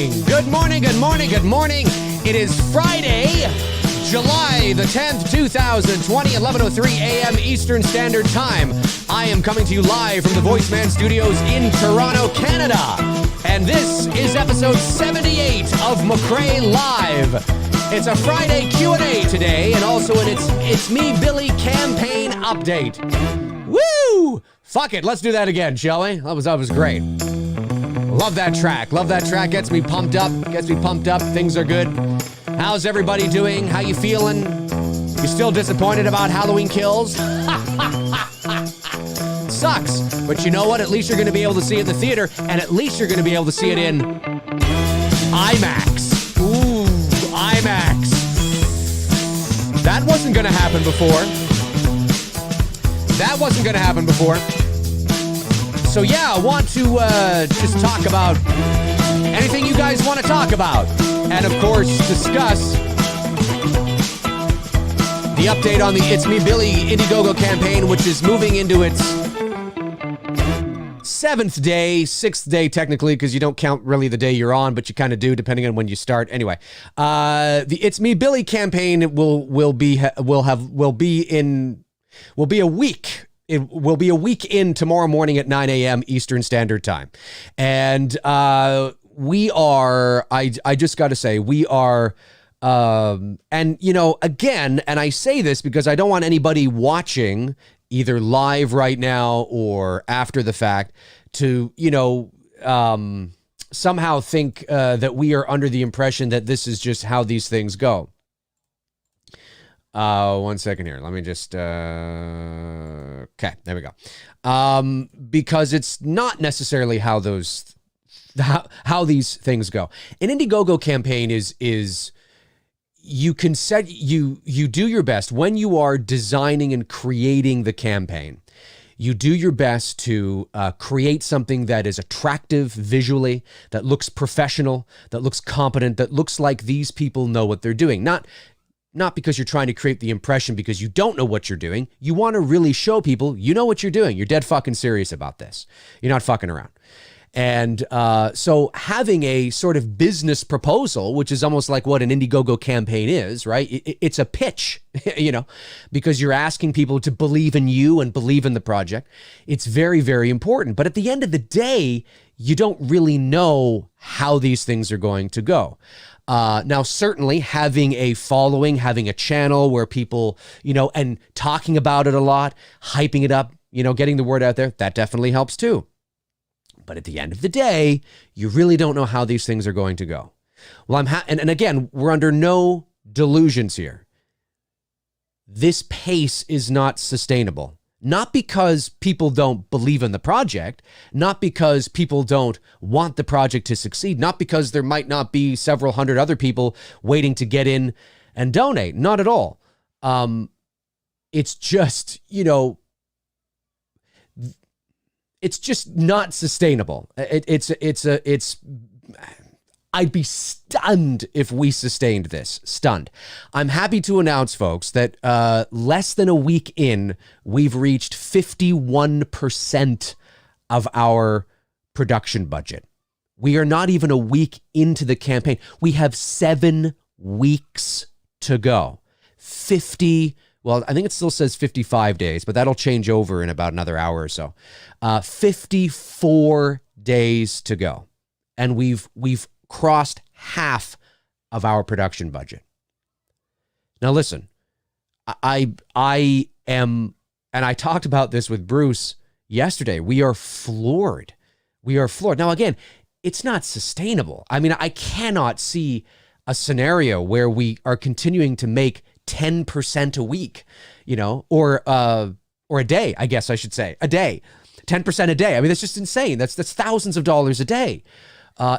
Good morning, good morning, good morning. It is Friday, July the 10th, 2020, 11:03 a.m. Eastern Standard Time. I am coming to you live from the VoiceMann Studios in Toronto, Canada. And this is episode 78 of McRae Live. It's a Friday Q&A today, and also an It's Me, Billy campaign update. Woo! Fuck it, let's do that again, shall we? That was great. Love that track. Love that track. Gets me pumped up. Things are good. How's everybody doing? How you feeling? You still disappointed about Halloween Kills? Sucks. But you know what? At least you're going to be able to see it in the theater, and at least you're going to be able to see it in IMAX. Ooh, IMAX. That wasn't going to happen before. So yeah, I want to just talk about anything you guys want to talk about. And of course, discuss the update on the It's Me, Billy Indiegogo campaign, which is moving into its sixth day technically, because you don't count really the day you're on, but you kind of do depending on when you start. Anyway, the It's Me, Billy campaign will be a week. It will be a week in tomorrow morning at 9 a.m. Eastern Standard Time. And we are, I just got to say, we are, and you know, again, and I say this because I don't want anybody watching either live right now or after the fact to, you know, somehow think that we are under the impression that this is just how these things go. 1 second here. Let me just, okay, there we go. Because it's not necessarily how these things go. An Indiegogo campaign is you can set, you do your best when you are designing and creating the campaign. You do your best to create something that is attractive visually, that looks professional, that looks competent, that looks like these people know what they're doing. Not because you're trying to create the impression because you don't know what you're doing. You want to really show people you know what you're doing. You're dead fucking serious about this. You're not fucking around. And so having a sort of business proposal, which is almost like what an Indiegogo campaign is, right? It's a pitch, you know, because you're asking people to believe in you and believe in the project. It's very, very important. But at the end of the day, you don't really know how these things are going to go. Now, certainly having a following, having a channel where people, you know, and talking about it a lot, hyping it up, you know, getting the word out there, that definitely helps too. But at the end of the day, you really don't know how these things are going to go. Well, and again, we're under no delusions here. This pace is not sustainable. Not because people don't believe in the project, not because people don't want the project to succeed, not because there might not be several hundred other people waiting to get in and donate. Not at all. It's just, you know, it's just not sustainable. I'd be stunned if we sustained this. Stunned. I'm happy to announce, folks, that less than a week in, we've reached 51% of our production budget. We are not even a week into the campaign. We have 7 weeks to go. Well, I think it still says 55 days, but that'll change over in about another hour or so. 54 days to go. And we've crossed half of our production budget. Now listen, I am, and I talked about this with Bruce yesterday. We are floored. Now again, it's not sustainable. I mean, I cannot see a scenario where we are continuing to make 10% a week, you know, or a day, I guess I should say, a day, 10% a day. I mean, that's just insane. That's thousands of dollars a day.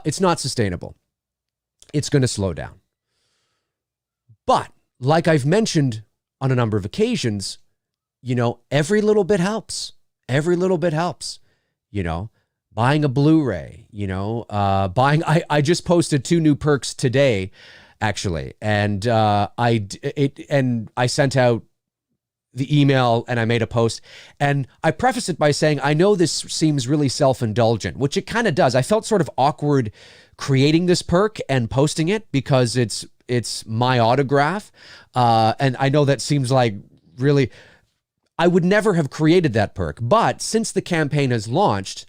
It's not sustainable. It's going to slow down. But like I've mentioned on a number of occasions, you know, every little bit helps. Every little bit helps. You know, buying a Blu-ray, you know, I just posted 2 new perks today, actually. And I sent out the email and I made a post, and I preface it by saying, I know this seems really self-indulgent, which it kind of does. I felt sort of awkward creating this perk and posting it because it's my autograph. And I know that seems like really, I would never have created that perk. But since the campaign has launched,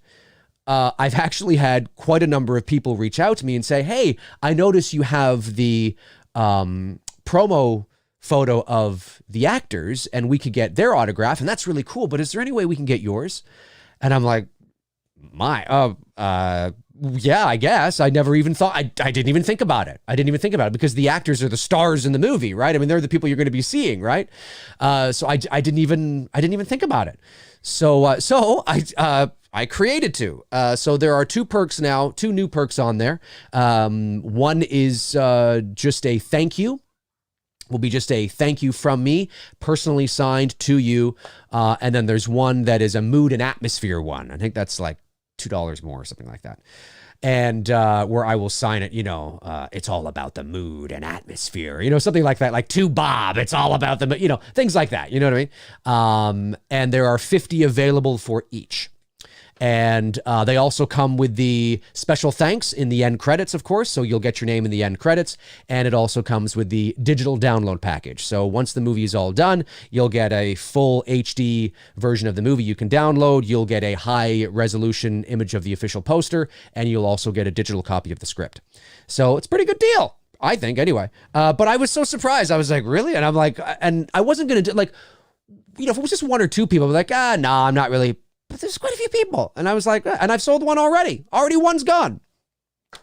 I've actually had quite a number of people reach out to me and say, hey, I notice you have the promo photo of the actors and we could get their autograph. And that's really cool. But is there any way we can get yours? And I'm like, yeah, I guess. I never even thought, I didn't even think about it. I didn't even think about it because the actors are the stars in the movie, right? I mean, they're the people you're going to be seeing, right? So I didn't even think about it. So I created two. So there are two perks now, two new perks on there. One is just a thank you. Will be just a thank you from me, personally signed to you. And then there's one that is a mood and atmosphere one. I think that's like $2 more or something like that. And where I will sign it, it's all about the mood and atmosphere, something like that, like to Bob, it's all about the, things like that. You know what I mean? And there are 50 available for each. And they also come with the special thanks in the end credits, of course. So you'll get your name in the end credits. And it also comes with the digital download package. So once the movie is all done, you'll get a full HD version of the movie you can download. You'll get a high resolution image of the official poster. And you'll also get a digital copy of the script. So it's a pretty good deal, I think, anyway. But I was so surprised. I was like, really? And I'm like, and I wasn't going to do, like, if it was just one or two people, I'd be like, no, I'm not really. But there's quite a few people. And I was like, and I've sold one already. Already one's gone.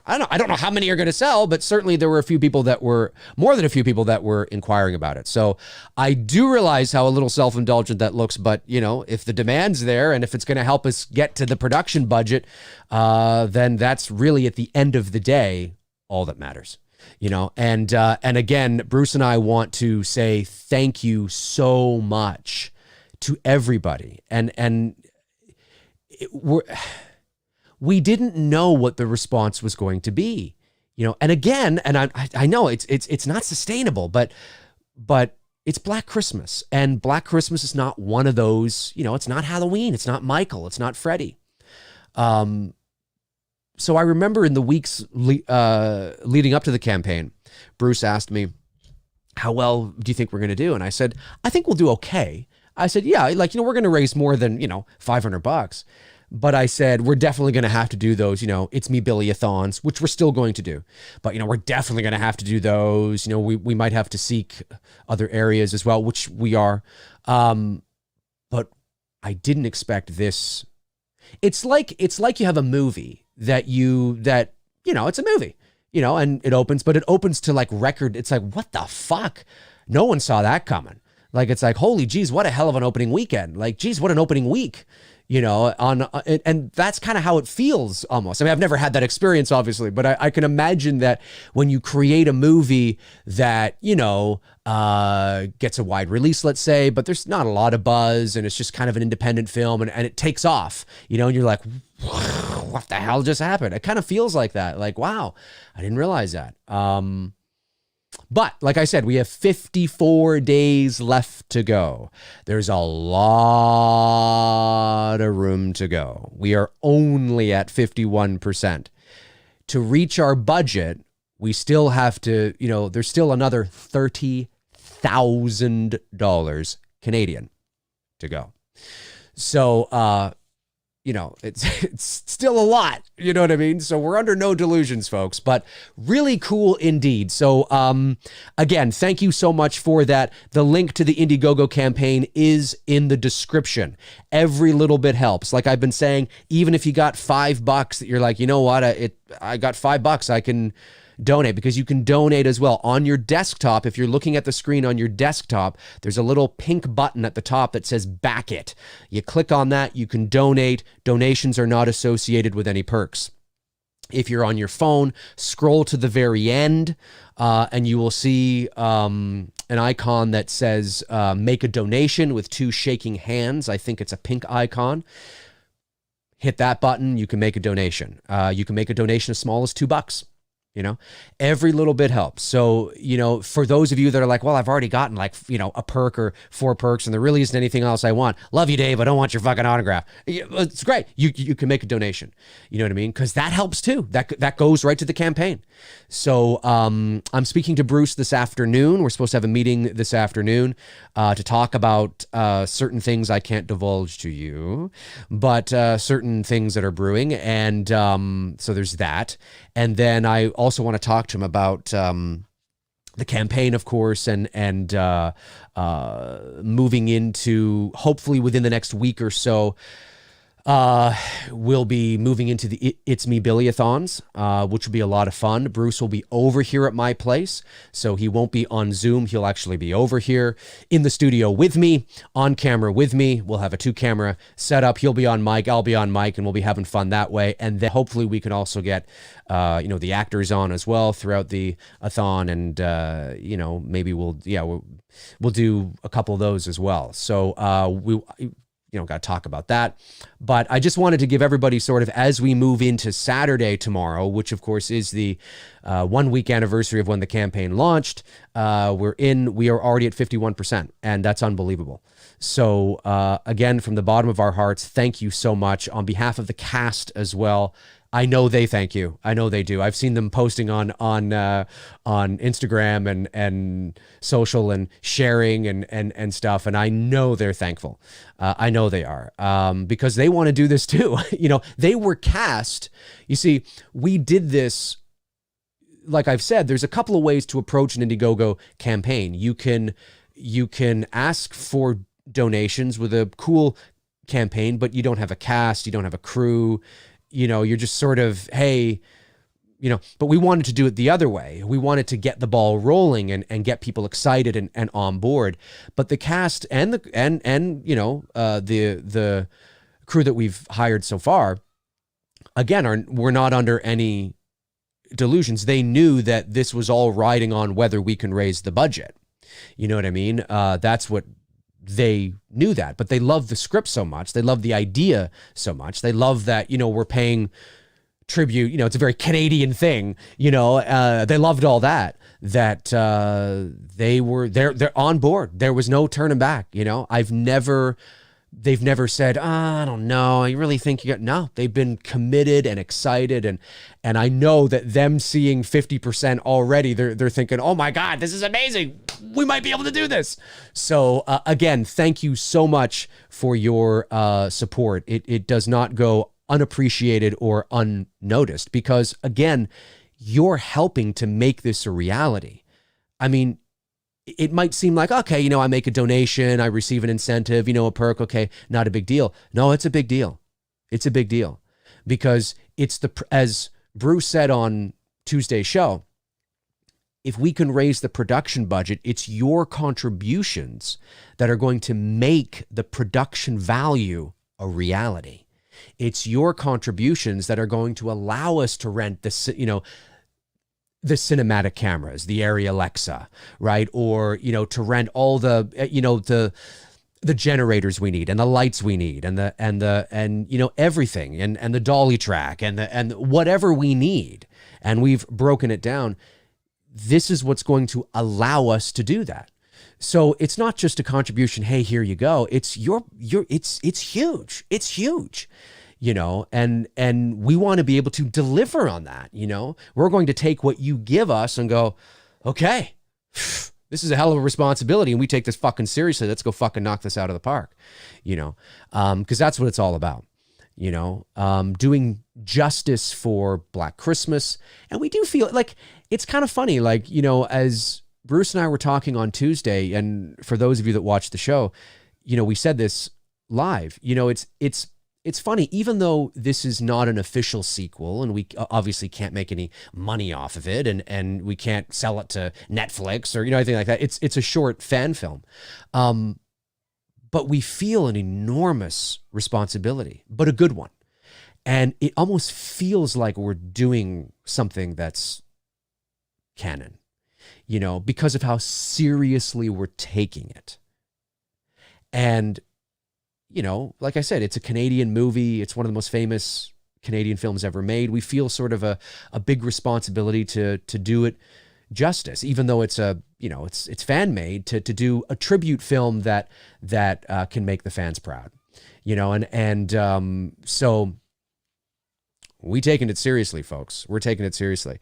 I don't know how many are going to sell, but certainly there were a few people that were, more than a few people that were inquiring about it. So I do realize how a little self-indulgent that looks, but if the demand's there and if it's going to help us get to the production budget, then that's really at the end of the day, all that matters. And again, Bruce and I want to say thank you so much to everybody. And we didn't know what the response was going to be, and again, and I know it's not sustainable, but it's Black Christmas, and Black Christmas is not one of those, it's not Halloween. It's not Michael. It's not Freddy. So I remember in the weeks leading up to the campaign, Bruce asked me, how well do you think we're going to do? And I said, I think we'll do okay. I said, yeah, we're going to raise more than, $500. But I said, we're definitely going to have to do those, It's Me Billy-a-thons, which we're still going to do. But, we're definitely going to have to do those. We might have to seek other areas as well, which we are. But I didn't expect this. It's like you have a movie that it's a movie, and it opens, but it opens to like record. It's like, what the fuck? No one saw that coming. Like, it's like, holy geez, what a hell of an opening weekend. Like, geez, what an opening week, and that's kind of how it feels almost. I mean, I've never had that experience, obviously, but I can imagine that when you create a movie that, gets a wide release, let's say, but there's not a lot of buzz and it's just kind of an independent film and it takes off, and you're like, what the hell just happened? It kind of feels like that. Like, wow, I didn't realize that. But like I said, we have 54 days left to go. There's a lot of room to go. We are only at 51%. To reach our budget, we still have to, there's still another $30,000 Canadian to go. So, it's still a lot, you know what I mean? So we're under no delusions, folks, but really cool indeed. So, again, thank you so much for that. The link to the Indiegogo campaign is in the description. Every little bit helps. Like I've been saying, even if you got $5 that you're like, you know what, I got $5, I can donate, because you can donate as well on your desktop. If you're looking at the screen on your desktop, there's a little pink button at the top that says back it. You click on that, you can donate. Donations are not associated with any perks. If you're on your phone, scroll to the very end and you will see an icon that says make a donation with two shaking hands. I think it's a pink icon. Hit that button, you can make a donation. You can make a donation as small as $2. You know, every little bit helps. So, you know, for those of you that are like, well, I've already gotten like, you know, a perk or 4 perks and there really isn't anything else I want. Love you, Dave. I don't want your fucking autograph. It's great. You can make a donation. You know what I mean? Because that helps too. That goes right to the campaign. So I'm speaking to Bruce this afternoon. We're supposed to have a meeting this afternoon to talk about certain things I can't divulge to you, but certain things that are brewing. And so there's that. And then I also want to talk to him about the campaign, of course, and moving into, hopefully within the next week or so, we'll be moving into the It's Me Billy-a-thons, which will be a lot of fun. Bruce will be over here at my place, so he won't be on Zoom. He'll actually be over here in the studio with me, on camera with me. We'll have a 2-camera setup. He'll be on mic, I'll be on mic, and we'll be having fun that way. And then hopefully we can also get, you know, the actors on as well throughout the a-thon, and you know, maybe we'll do a couple of those as well. So you know, got to talk about that. But I just wanted to give everybody sort of, as we move into Saturday tomorrow, which of course is the 1-week anniversary of when the campaign launched, we are already at 51%, and that's unbelievable. So again, from the bottom of our hearts, thank you so much on behalf of the cast as well. I know they thank you. I know they do. I've seen them posting on Instagram and social and sharing and stuff, and I know they're thankful. I know they are, because they want to do this too. You know, they were cast. You see, we did this. Like I've said, there's a couple of ways to approach an Indiegogo campaign. You can ask for donations with a cool campaign, but you don't have a cast, you don't have a crew. You know, you're just sort of, hey, you know, but we wanted to do it the other way. We wanted to get the ball rolling and get people excited and on board. But the cast and you know, the crew that we've hired so far, again, we're not under any delusions. They knew that this was all riding on whether we can raise the budget. You know what I mean? That's what they knew that, but they love the script so much. They love the idea so much. They love that, you know, we're paying tribute, you know, it's a very Canadian thing, you know, they loved all that they're on board. There was no turning back. You know, they've never said, I don't know, I really think no, they've been committed and excited. And I know that them seeing 50% already, they're thinking, oh my God, this is amazing. We might be able to do this. So again, thank you so much for your support. It does not go unappreciated or unnoticed, because again, you're helping to make this a reality. I mean, it might seem like, okay, you know, I make a donation, I receive an incentive, you know, a perk, okay, not a big deal. No, it's a big deal. It's a big deal, because it's as Bruce said on Tuesday's show, if we can raise the production budget, it's your contributions that are going to make the production value a reality. It's your contributions that are going to allow us to rent the, you know, the cinematic cameras, the Arri Alexa, right? Or, you know, to rent all the, you know, the generators we need and the lights we need and you know, everything and the dolly track and whatever we need. And we've broken it down. This is what's going to allow us to do that. So it's not just a contribution. Hey, here you go. It's it's huge. It's huge. You know, and we want to be able to deliver on that. You know, we're going to take what you give us and go, okay, this is a hell of a responsibility, and we take this fucking seriously. Let's go fucking knock this out of the park, you know, because that's what it's all about. You know, doing justice for Black Christmas. And we do feel like it's kind of funny, like, you know, as Bruce and I were talking on Tuesday, and for those of you that watched the show, you know, we said this live, you know, it's funny, even though this is not an official sequel and we obviously can't make any money off of it, and we can't sell it to Netflix or, you know, anything like that. It's a short fan film. But we feel an enormous responsibility, but a good one. And it almost feels like we're doing something that's canon, you know, because of how seriously we're taking it. And, you know, like I said, it's a Canadian movie. It's one of the most famous Canadian films ever made. We feel sort of a big responsibility to do it justice, even though it's it's fan made, to do a tribute film that can make the fans proud, so we taking it seriously, folks. We're taking it seriously.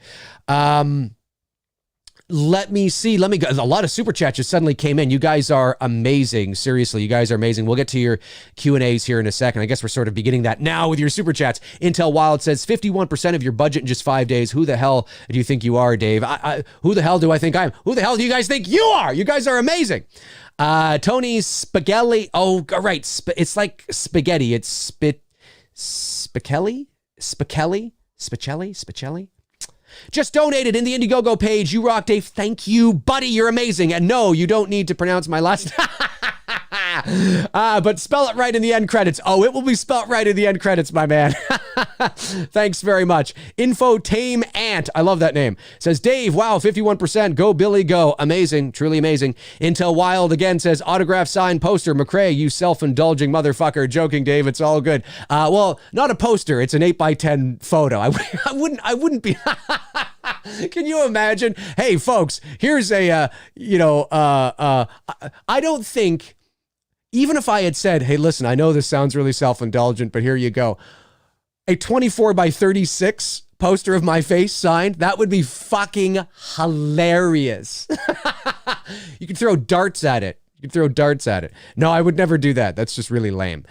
Let me see. A lot of super chats just suddenly came in. You guys are amazing. Seriously, you guys are amazing. We'll get to your Q&As here in a second. I guess we're sort of beginning that now with your super chats. Intel Wild says 51% of your budget in just 5 days. Who the hell do you think you are, Dave? Who the hell do I think I am? Who the hell do you guys think you are? You guys are amazing. Tony Spaghetti. Oh, right. It's like spaghetti. It's Spichelli? Just donated in the Indiegogo page. You rock, Dave. Thank you, buddy. You're amazing. And no, you don't need to pronounce my last but spell it right in the end credits. Oh, it will be spelled right in the end credits, my man. Thanks very much. Infotame Ant, I love that name, says, Dave, wow, 51%. Go, Billy, go. Amazing, truly amazing. Intel Wild again says, autograph signed poster. McRae, you self-indulging motherfucker. Joking, Dave. It's all good. Well, not a poster. It's an 8x10 photo. I wouldn't be. Can you imagine? Hey, folks, here's a, I don't think, even if I had said, hey, listen, I know this sounds really self-indulgent, but here you go. A 24x36 poster of my face signed, that would be fucking hilarious. You could throw darts at it. No, I would never do that. That's just really lame.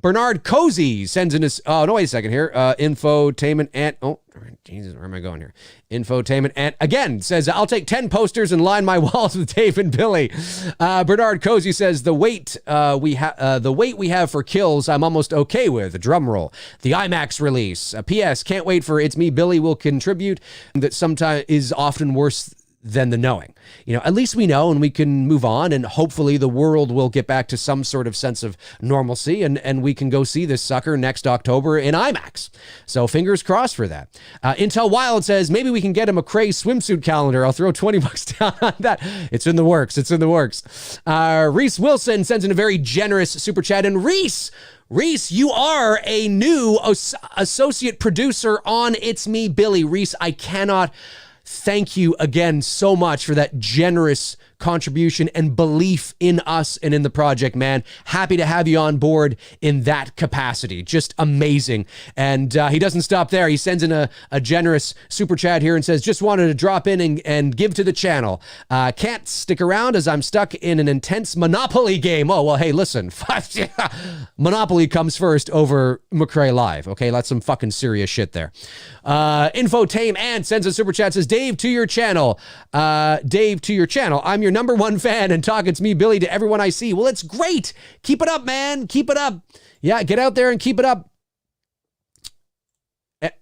Bernard Cozy sends in his, oh, no, wait a second here. Infotainment Ant, oh, Jesus, where am I going here? Infotainment Ant again says, I'll take 10 posters and line my walls with Dave and Billy. Bernard Cozy says, the weight we have for kills, I'm almost okay with. Drum roll. The IMAX release. P.S. Can't wait for It's Me, Billy will contribute. That sometimes is often worse than the knowing. At least we know and we can move on, and hopefully the world will get back to some sort of sense of normalcy, and we can go see this sucker next October in IMAX. So fingers crossed for that. Intel Wild says, maybe we can get a McRae swimsuit calendar. I'll throw $20 down on that. It's in the works. Reese Wilson sends in a very generous super chat, and Reese, you are a new associate producer on It's Me, Billy. Reese, I cannot thank you again so much for that generous contribution and belief in us and in the project, man. Happy to have you on board in that capacity. Just amazing. And he doesn't stop there. He sends in a generous super chat here and says, just wanted to drop in and give to the channel. Can't stick around as I'm stuck in an intense Monopoly game. Oh, well, hey, listen. Monopoly comes first over McRae Live. Okay, that's some fucking serious shit there. Infotame Ant sends a super chat, says, Dave, to your channel. I'm your number one fan, and talk It's Me, Billy, to everyone I see. Well, it's great. Keep it up, man. Keep it up. Yeah, get out there and keep it up.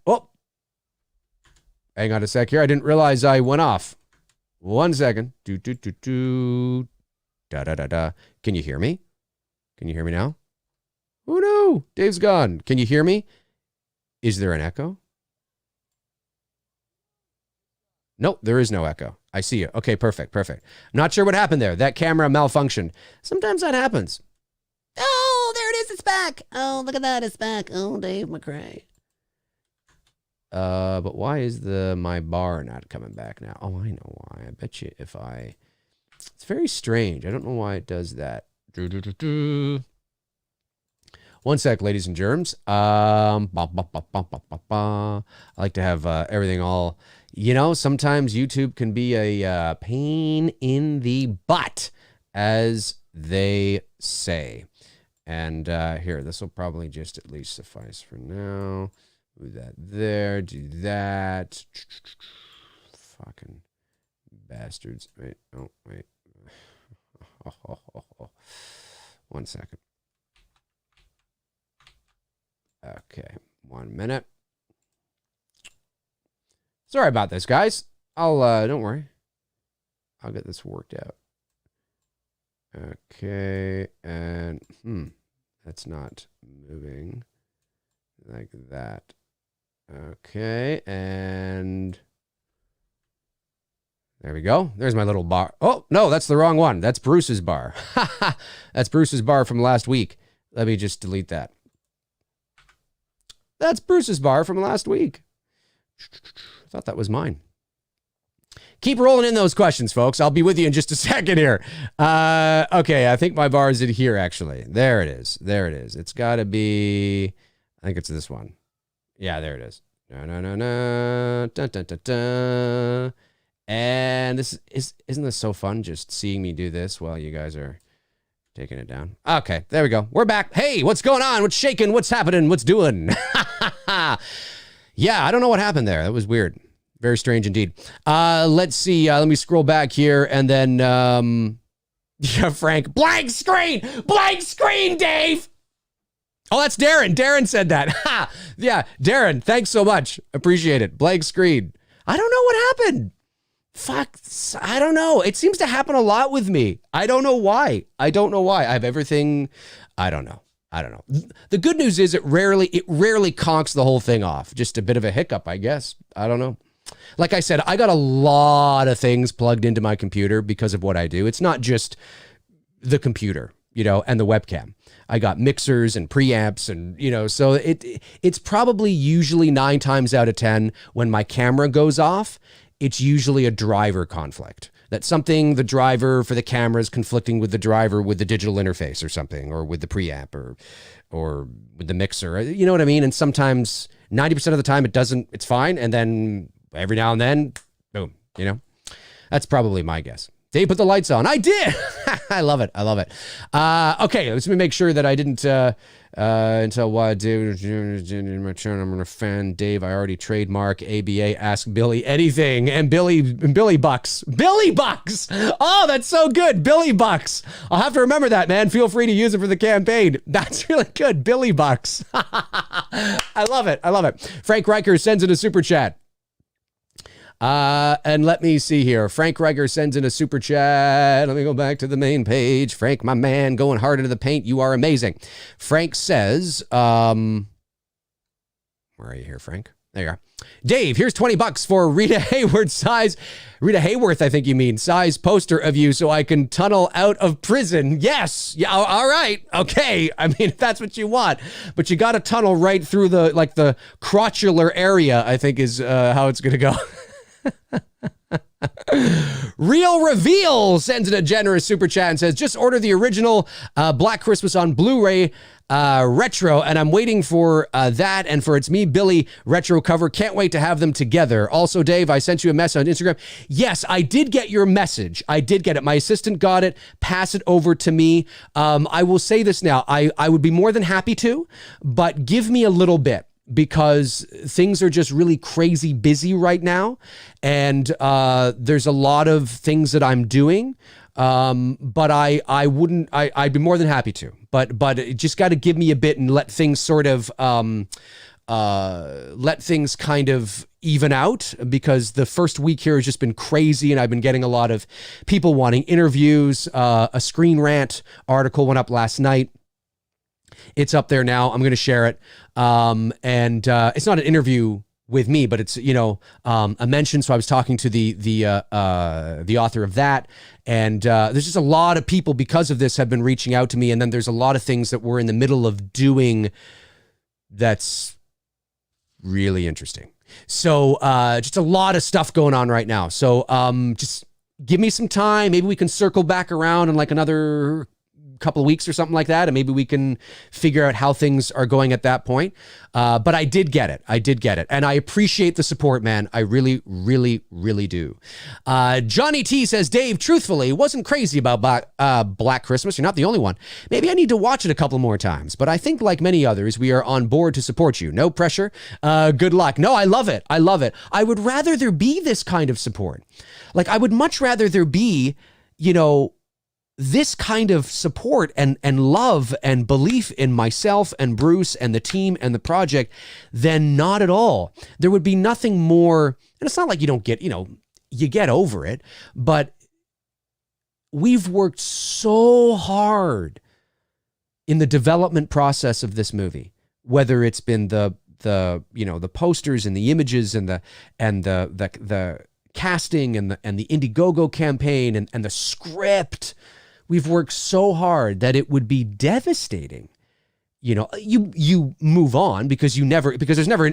Oh, hang on a sec here. I didn't realize I went off. 1 second. Da. Can you hear me? Can you hear me now? Oh no, Dave's gone. Can you hear me? Is there an echo? Nope, there is no echo. I see you. Okay, perfect. Not sure what happened there. That camera malfunctioned. Sometimes that happens. Oh, there it is. It's back. Oh, look at that. It's back. Oh, Dave McRae. But why is my bar not coming back now? Oh, I know why. I bet you if it's very strange. I don't know why it does that. 1 sec, ladies and germs. I like to have everything all... sometimes YouTube can be a pain in the butt, as they say. And here, this will probably just at least suffice for now. Do that there, do that. Fucking bastards. Wait, oh, wait. 1 second. Okay, 1 minute. Sorry about this, guys. Don't worry. I'll get this worked out. Okay, and that's not moving like that. Okay, and there we go. There's my little bar. Oh, no, that's the wrong one. That's Bruce's bar. That's Bruce's bar from last week. Let me just delete that. That's Bruce's bar from last week. I thought that was mine. Keep rolling in those questions, folks. I'll be with you in just a second here. Okay, I think my bar is in here, actually. There it is. There it is. It's got to be, I think it's this one. Yeah, there it is. No. Dun, dun, dun, dun. And isn't this so fun, just seeing me do this while you guys are taking it down? Okay, there we go. We're back. Hey, what's going on? What's shaking? What's happening? What's doing? Yeah, I don't know what happened there. That was weird. Very strange indeed. Let's see. Let me scroll back here and then, yeah, Frank, blank screen, Dave. Oh, that's Darren. Darren said that. Yeah, Darren, thanks so much. Appreciate it. Blank screen. I don't know what happened. Fuck, I don't know. It seems to happen a lot with me. I don't know why. I have everything. I don't know. The good news is it rarely conks the whole thing off. Just a bit of a hiccup, I guess. I don't know. Like I said, I got a lot of things plugged into my computer because of what I do. It's not just the computer, and the webcam. I got mixers and preamps and, so it's probably usually 9 times out of 10 when my camera goes off, it's usually a driver conflict. That's something the driver for the camera is conflicting with the driver with the digital interface or something, or with the preamp or with the mixer. You know what I mean? And sometimes 90% of the time it's fine. And then every now and then, boom, that's probably my guess. Dave put the lights on. I did. I love it. Okay, let's make sure that I didn't until what Dave in my channel. I'm gonna offend Dave. I already trademark ABA. Ask Billy anything. And Billy Bucks. Oh, that's so good. Billy Bucks. I'll have to remember that, man. Feel free to use it for the campaign. That's really good. Billy Bucks. I love it. Frank Riker sends in a super chat. And let me see here. Frank Reiger sends in a super chat. Let me go back to the main page. Frank, my man, going hard into the paint. You are amazing. Frank says, where are you here, Frank? There you are. Dave, here's $20 for Rita Hayworth, I think you mean, size poster of you so I can tunnel out of prison. Yes. Yeah. All right. Okay. I mean, if that's what you want, but you got to tunnel right through the crotchular area, I think is how it's going to go. Real Reveal sends in a generous super chat and says, just order the original Black Christmas on Blu-ray retro, and I'm waiting for that and for It's Me Billy retro cover. Can't wait to have them together. Also, Dave, I sent you a message on Instagram. Yes, I did get your message. I did get it. My assistant got it. Pass it over to me. I will say this now. I would be more than happy to, but give me a little bit, because things are just really crazy busy right now. And there's a lot of things that I'm doing. But I'd be more than happy to, but it just got to give me a bit and let things sort of, let things kind of even out, because the first week here has just been crazy. And I've been getting a lot of people wanting interviews. A Screen Rant article went up last night. It's up there now. I'm going to share it. And it's not an interview with me, but it's, a mention. So I was talking to the author of that. And there's just a lot of people, because of this, have been reaching out to me. And then there's a lot of things that we're in the middle of doing that's really interesting. So just a lot of stuff going on right now. So just give me some time. Maybe we can circle back around in like another couple of weeks or something like that, and maybe we can figure out how things are going at that point. But I did get it. And I appreciate the support, man. I really, really, really do. Johnny T says, Dave, truthfully, wasn't crazy about Black Christmas. You're not the only one. Maybe I need to watch it a couple more times, but I think like many others, we are on board to support you. No pressure. Good luck. No, I love it. I would rather there be this kind of support. Like, I would much rather there be, this kind of support and love and belief in myself and Bruce and the team and the project than not at all. There would be nothing more. And it's not like you don't get, you get over it, but we've worked so hard in the development process of this movie, whether it's been the posters and the images and the casting and the Indiegogo campaign and the script. We've worked so hard that it would be devastating you move on because there's never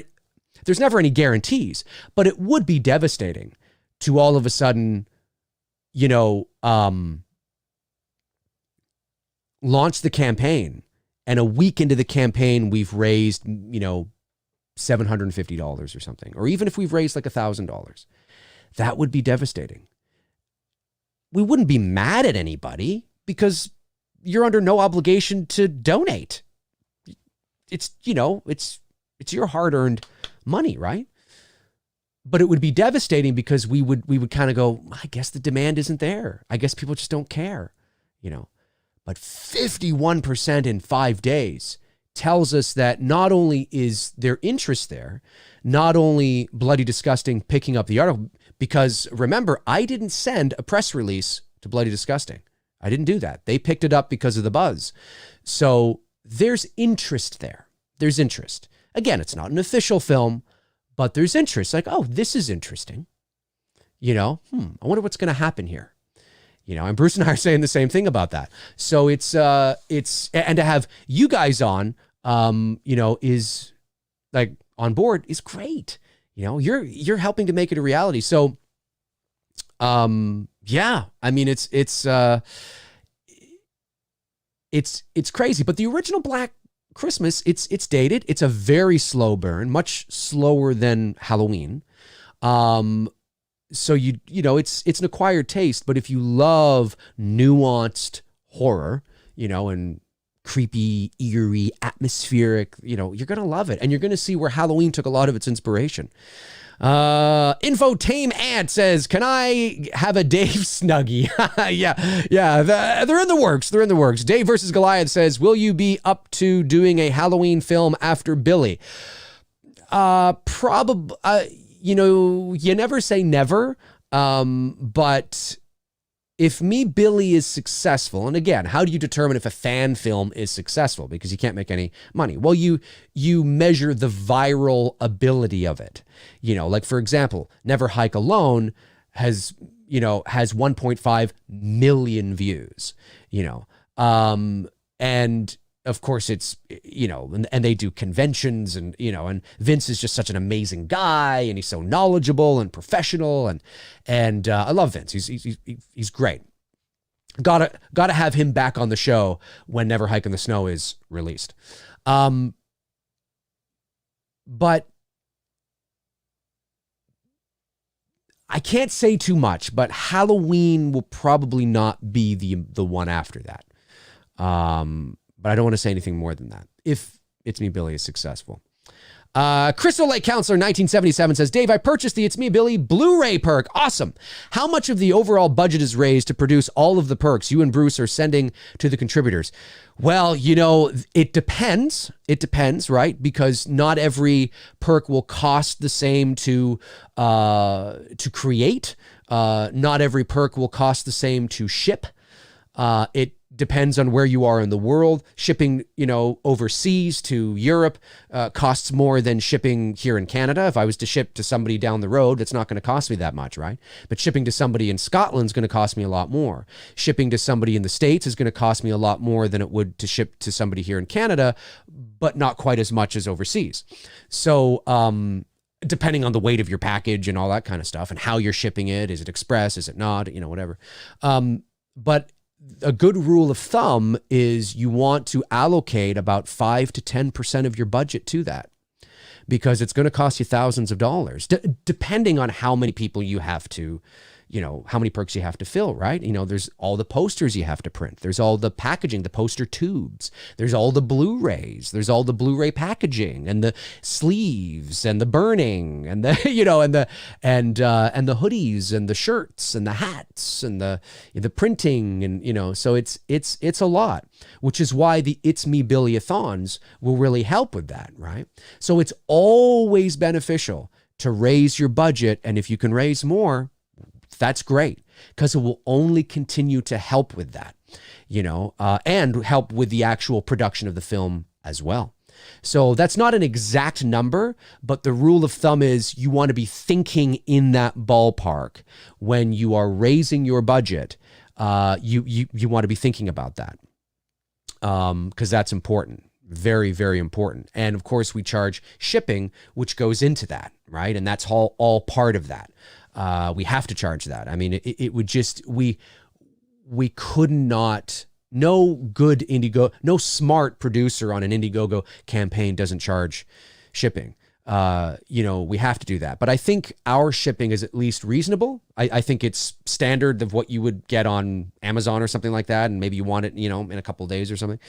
any guarantees, but it would be devastating to all of a sudden, launch the campaign, and a week into the campaign, we've raised, $750 or something, or even if we've raised like $1,000, that would be devastating. We wouldn't be mad at anybody because you're under no obligation to donate. It's your hard-earned money, right? But it would be devastating because we would kind of go, I guess the demand isn't there. I guess people just don't care, But 51% in 5 days tells us that not only is their interest there, not only Bloody Disgusting picking up the article, because remember, I didn't send a press release to Bloody Disgusting. I didn't do that. They picked it up because of the buzz. So there's interest there. There's interest. Again, it's not an official film, but there's interest. Like, oh, this is interesting. I wonder what's going to happen here. And Bruce and I are saying the same thing about that. So it's and to have you guys on, is like on board is great. You're helping to make it a reality. So, yeah, I mean, it's crazy, but the original Black Christmas, it's dated. It's a very slow burn, much slower than Halloween. So it's an acquired taste, but if you love nuanced horror, and creepy, eerie, atmospheric, you're going to love it. And you're going to see where Halloween took a lot of its inspiration. Infotame Ant says, can I have a Dave Snuggie? Yeah. They're in the works. Dave versus Goliath says, will you be up to doing a Halloween film after Billy? Probably, you never say never. But if Me, Billy is successful, and again, how do you determine if a fan film is successful? Because you can't make any money. Well, you measure the viral ability of it. Like for example, Never Hike Alone has 1.5 million views, and of course it's, and they do conventions and Vince is just such an amazing guy and he's so knowledgeable and professional and I love Vince. He's great. Gotta have him back on the show when Never Hike in the Snow is released. But I can't say too much, but Halloween will probably not be the one after that. But I don't want to say anything more than that if It's Me Billy is successful. Crystal Lake Counselor 1977 says, Dave, I purchased the It's Me Billy Blu-ray perk. Awesome. How much of the overall budget is raised to produce all of the perks you and Bruce are sending to the contributors? Well, it depends. It depends, right? Because not every perk will cost the same to create. Not every perk will cost the same to ship. It depends on where you are in the world. Shipping, overseas to Europe costs more than shipping here in Canada. If I was to ship to somebody down the road, it's not going to cost me that much, right? But shipping to somebody in Scotland is going to cost me a lot more. Shipping to somebody in the States is going to cost me a lot more than it would to ship to somebody here in Canada, but not quite as much as overseas. So, depending on the weight of your package and all that kind of stuff and how you're shipping it, is it express, is it not, whatever. But a good rule of thumb is you want to allocate about 5 to 10% of your budget to that, because it's going to cost you thousands of dollars, depending on how many people you have to, how many perks you have to fill, right? There's all the posters you have to print. There's all the packaging, the poster tubes. There's all the Blu-rays. There's all the Blu-ray packaging and the sleeves and the burning and the, and the hoodies and the shirts and the hats and the printing and, so it's a lot, which is why the It's Me Billy-a-thons will really help with that, right? So it's always beneficial to raise your budget. And if you can raise more, that's great, because it will only continue to help with that, and help with the actual production of the film as well. So that's not an exact number, but the rule of thumb is you want to be thinking in that ballpark when you are raising your budget. You want to be thinking about that, because that's important. Very, very important. And of course, we charge shipping, which goes into that, right? And that's all part of that. We have to charge that. I mean, it would just, we could not, no good no smart producer on an Indiegogo campaign doesn't charge shipping. We have to do that. But I think our shipping is at least reasonable. I think it's standard of what you would get on Amazon or something like that. And maybe you want it, in a couple of days or something.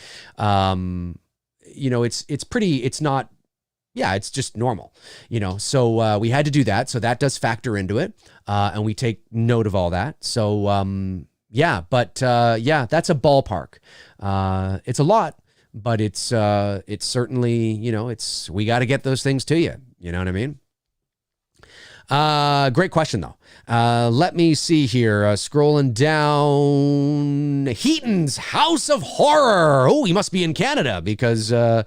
It's just normal, so we had to do that. So that does factor into it. And we take note of all that. So, that's a ballpark. It's a lot. But it's certainly, we got to get those things to you. You know what I mean? Great question, though. Let me see here. Scrolling down. Heaton's House of Horror. Oh, he must be in Canada because the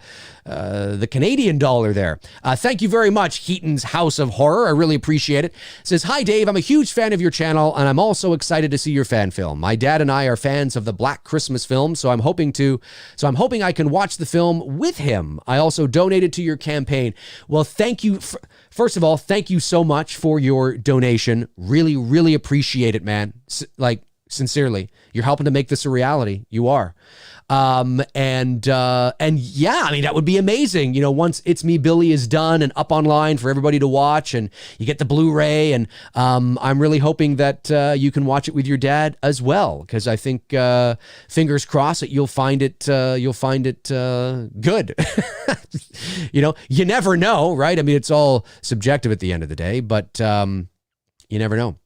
Canadian dollar there. Thank you very much, Heaton's House of Horror. I really appreciate it. Says, hi, Dave. I'm a huge fan of your channel, and I'm also excited to see your fan film. My dad and I are fans of the Black Christmas film, so I'm hoping I can watch the film with him. I also donated to your campaign. Well, thank you. First of all, thank you so much for your donation. Really, really appreciate it, man. Sincerely, you're helping to make this a reality. You are. That would be amazing. Once It's Me, Billy is done and up online for everybody to watch, and you get the Blu-ray, and I'm really hoping that you can watch it with your dad as well, because I think fingers crossed that you'll find it good. You never know, right? I mean, it's all subjective at the end of the day, but you never know.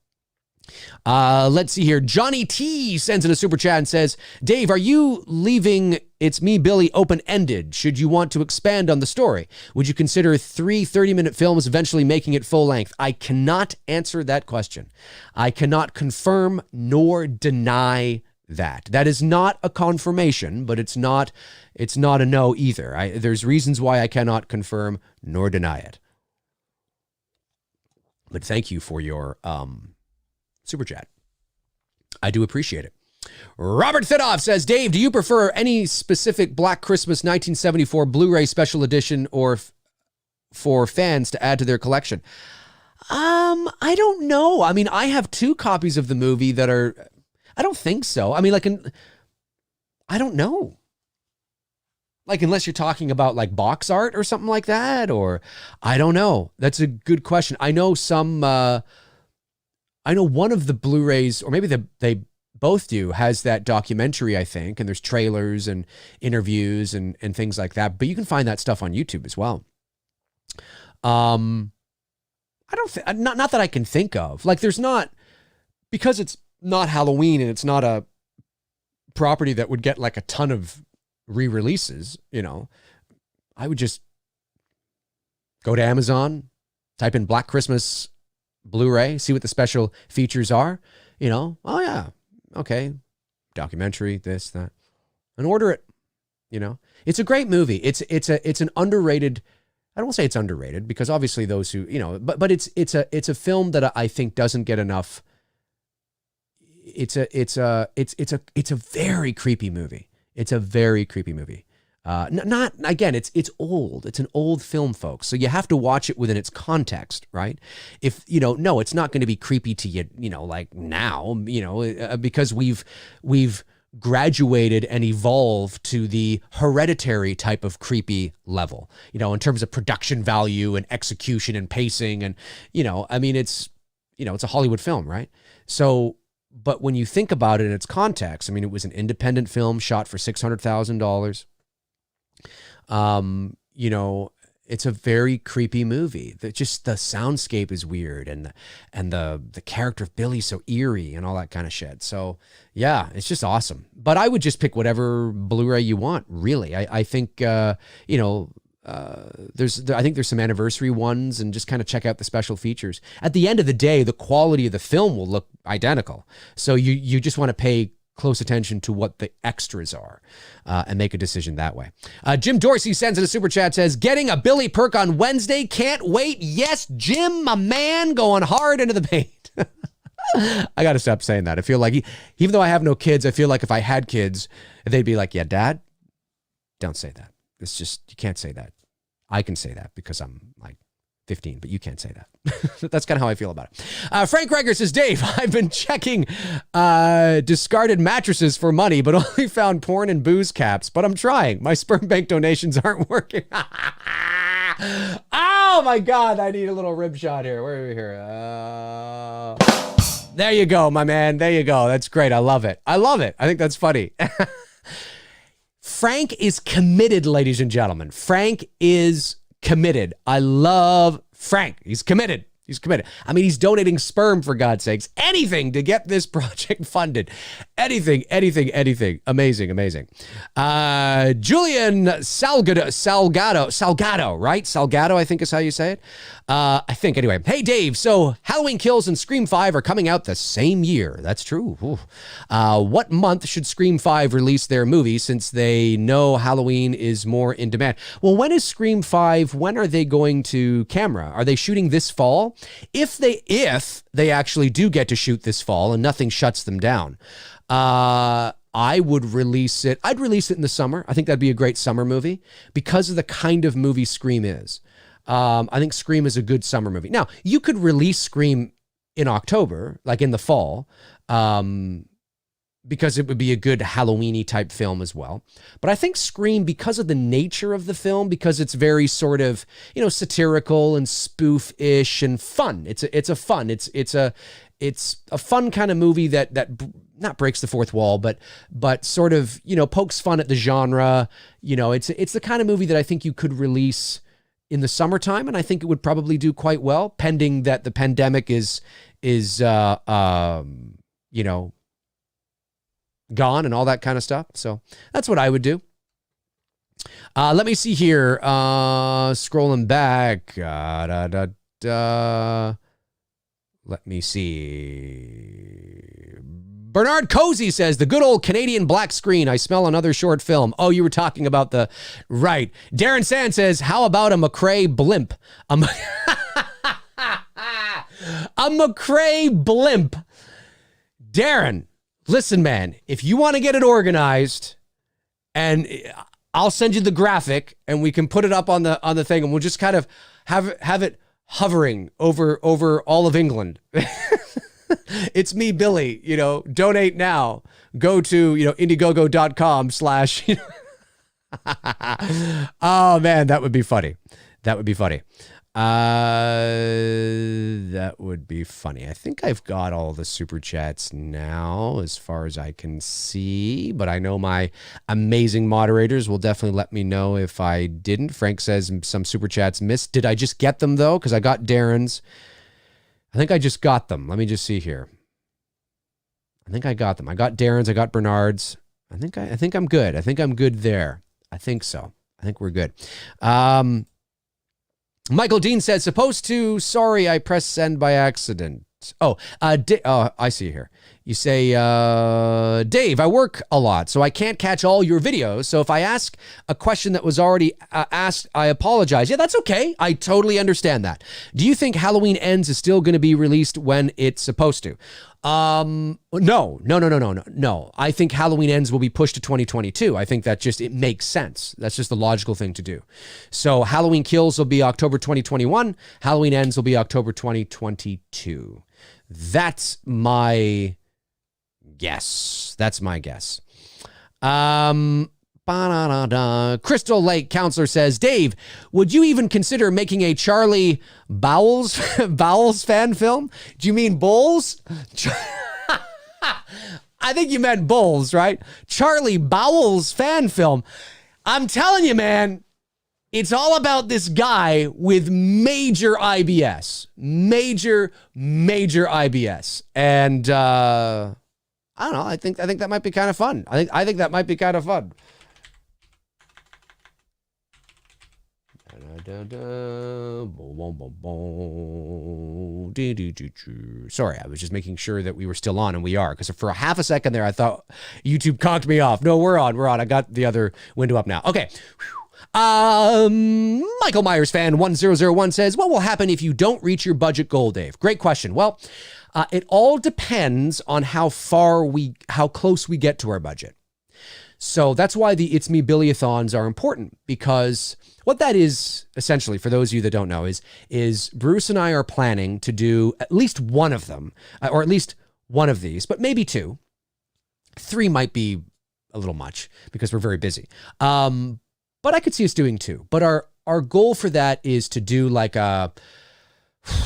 Let's see here. Johnny T sends in a super chat and says, Dave, are you leaving It's Me, Billy open-ended? Should you want to expand on the story? Would you consider 3 30-minute films eventually making it full length? I cannot answer that question. I cannot confirm nor deny that. That is not a confirmation, but it's not a no either. There's reasons why I cannot confirm nor deny it. But thank you for your super chat. I do appreciate it. Robert Thidoff says, Dave, do you prefer any specific Black Christmas 1974 Blu-ray special edition or for fans to add to their collection? I don't know. I mean, I have 2 copies of the movie that are, I don't think so. I mean, I don't know. Unless you're talking about box art or something like that, or I don't know. That's a good question. I know one of the Blu-rays, or maybe they both do, has that documentary, I think, and there's trailers and interviews and things like that. But you can find that stuff on YouTube as well. I don't think, not that I can think of. There's not, because it's not Halloween and it's not a property that would get a ton of re-releases, I would just go to Amazon, type in Black Christmas Blu-ray, see what the special features are, oh yeah, okay, documentary, this, that, and order it. It's a great movie. It's an underrated, I don't want to say it's underrated, because obviously those who, but it's a film that I think doesn't get enough. It's a very creepy movie. It's a very creepy movie. It's old. It's an old film, folks. So you have to watch it within its context, right? If, no, it's not going to be creepy to you, now, because we've graduated and evolved to the Hereditary type of creepy level, in terms of production value and execution and pacing. And, it's a Hollywood film, right? So, but when you think about it in its context, it was an independent film shot for $600,000. It's a very creepy movie. The soundscape is weird, and the character of Billy's so eerie and all that kind of shit. So yeah, it's just awesome. But I would just pick whatever Blu-ray you want, really. I think I think there's some anniversary ones, and just kind of check out the special features. At the end of the day, the quality of the film will look identical. So you just want to pay close attention to what the extras are, and make a decision that way. Jim Dorsey sends in a super chat, says, getting a Billy perk on Wednesday. Can't wait. Yes, Jim, my man, going hard into the paint. I got to stop saying that. I feel like, even though I have no kids, I feel like if I had kids, they'd be like, yeah, Dad, don't say that. It's just, you can't say that. I can say that because I'm like 15, but you can't say that. That's kind of how I feel about it. Frank Greger says, Dave, I've been checking discarded mattresses for money, but only found porn and booze caps. But I'm trying. My sperm bank donations aren't working. Oh my God, I need a little rib shot here. Where are we here? There you go, my man. There you go. That's great. I love it. I love it. I think that's funny. Frank is committed, ladies and gentlemen. Frank is committed. I love Frank. He's committed. He's committed. I mean, he's donating sperm, for God's sakes. Anything to get this project funded. Anything. Amazing. Julian Salgado, right? Salgado, I think is how you say it. I think, anyway. Hey, Dave, so Halloween Kills and Scream 5 are coming out the same year. That's true. What month should Scream 5 release their movie since they know Halloween is more in demand? Well, when is Scream 5? When are they going to camera? Are they shooting this fall? If they actually do get to shoot this fall and nothing shuts them down, I would release it. I'd release it in the summer. I think that'd be a great summer movie because of the kind of movie Scream is. I think Scream is a good summer movie. Now, you could release Scream in October, like in the fall, because it would be a good Halloween-y type film as well. But I think Scream, because of the nature of the film, because it's very sort of, satirical and spoof-ish and fun. It's a fun kind of movie that not breaks the fourth wall, but sort of, pokes fun at the genre. It's the kind of movie that I think you could release in the summertime, and I think it would probably do quite well, pending that the pandemic is gone and all that kind of stuff. So that's what I would do. Let me see here. Scrolling back. Let me see. Bernard Cozy says, the good old Canadian black screen. I smell another short film. Oh, you were talking about right. Darren Sand says, how about a McRae blimp? A McRae blimp. Darren, listen, man, if you want to get it organized, and I'll send you the graphic and we can put it up on the thing, and we'll just kind of have it hovering over all of England. It's me, Billy, donate now. Go to, Indiegogo.com/ Oh man, that would be funny. That would be funny. I think I've got all the super chats now as far as I can see, but I know my amazing moderators will definitely let me know if I didn't. Frank says some super chats missed. Did I just get them though? Because I got Darren's. I think I just got them. Let me just see here. I think I got them. I got Darren's. I got Bernard's. I think I'm good. I think I'm good there. I think so. I think we're good. Michael Dean says, sorry, I pressed send by accident. I see here. You say, Dave, I work a lot, so I can't catch all your videos. So if I ask a question that was already asked, I apologize. Yeah, that's okay. I totally understand that. Do you think Halloween Ends is still going to be released when it's supposed to? No. I think Halloween Ends will be pushed to 2022. I think that it makes sense. That's just the logical thing to do. So Halloween Kills will be October 2021. Halloween Ends will be October 2022. That's my guess. Crystal Lake Counselor says, Dave, would you even consider making a Charlie Bowles fan film? Do you mean Bowles? I think you meant Bowles, right? Charlie Bowles fan film. I'm telling you, man, it's all about this guy with major IBS. Major IBS. And I don't know. I think that might be kind of fun. I think that might be kind of fun. Sorry, I was just making sure that we were still on, and we are, because for a half a second there I thought YouTube conked me off. No, we're on. I got the other window up now. Okay. Michael Myers fan 1001 says, what will happen if you don't reach your budget goal, Dave? Great question. Well, it all depends on how close we get to our budget. So that's why the It's Me Billy-a-thons are important, because what that is, essentially, for those of you that don't know, is Bruce and I are planning to do at least one of them, or at least one of these, but maybe two. 3 might be a little much because we're very busy. But I could see us doing 2. But our goal for that is to do like I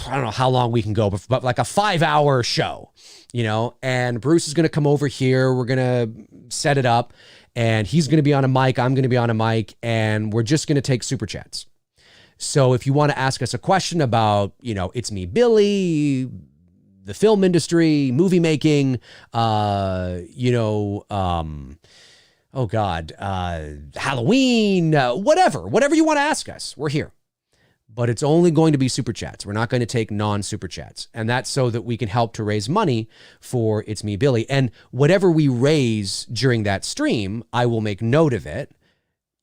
don't know how long we can go, but like a 5-hour show, and Bruce is going to come over here. We're going to set it up, and he's going to be on a mic. I'm going to be on a mic, and we're just going to take super chats. So if you want to ask us a question about, It's Me, Billy, the film industry, movie making, Halloween, whatever you want to ask us, we're here. But it's only going to be super chats. We're not going to take non-super chats. And that's so that we can help to raise money for It's Me, Billy. And whatever we raise during that stream, I will make note of it,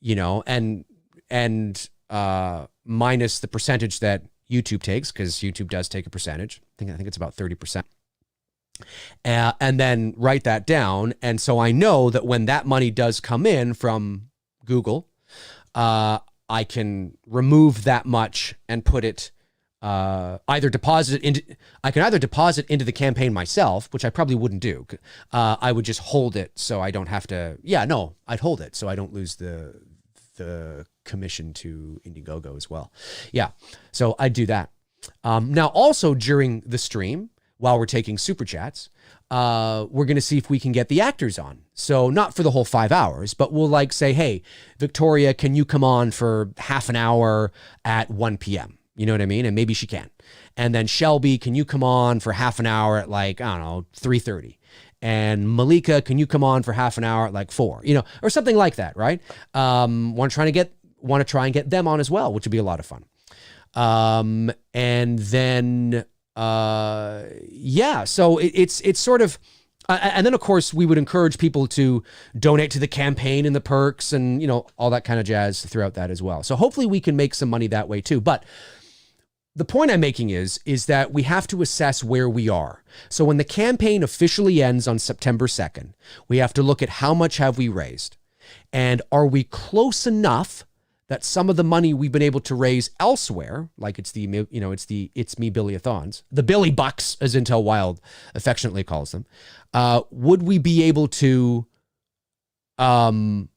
and minus the percentage that YouTube takes, because YouTube does take a percentage. I think it's about 30%. And then write that down. And so I know that when that money does come in from Google, I can remove that much and put it, either deposit into the campaign myself, which I probably wouldn't do. I would just hold it so I don't have to, I'd hold it so I don't lose the commission to Indiegogo as well. Yeah. So I'd do that. Now also during the stream, while we're taking super chats, we're going to see if we can get the actors on. So not for the whole 5 hours, but we'll say, hey, Victoria, can you come on for half an hour at 1 p.m.? You know what I mean? And maybe she can. And then Shelby, can you come on for half an hour at 3:30? And Malika, can you come on for half an hour at 4? Or something like that, right? Want to try and get them on as well, which would be a lot of fun. And then so it's sort of, and then of course we would encourage people to donate to the campaign and the perks and, all that kind of jazz throughout that as well. So hopefully we can make some money that way too. But the point I'm making is that we have to assess where we are. So when the campaign officially ends on September 2nd, we have to look at how much have we raised, and are we close enough that some of the money we've been able to raise elsewhere, like it's the It's Me Billy-a-thons, the Billy Bucks, as Intel Wild affectionately calls them, would we be able to then,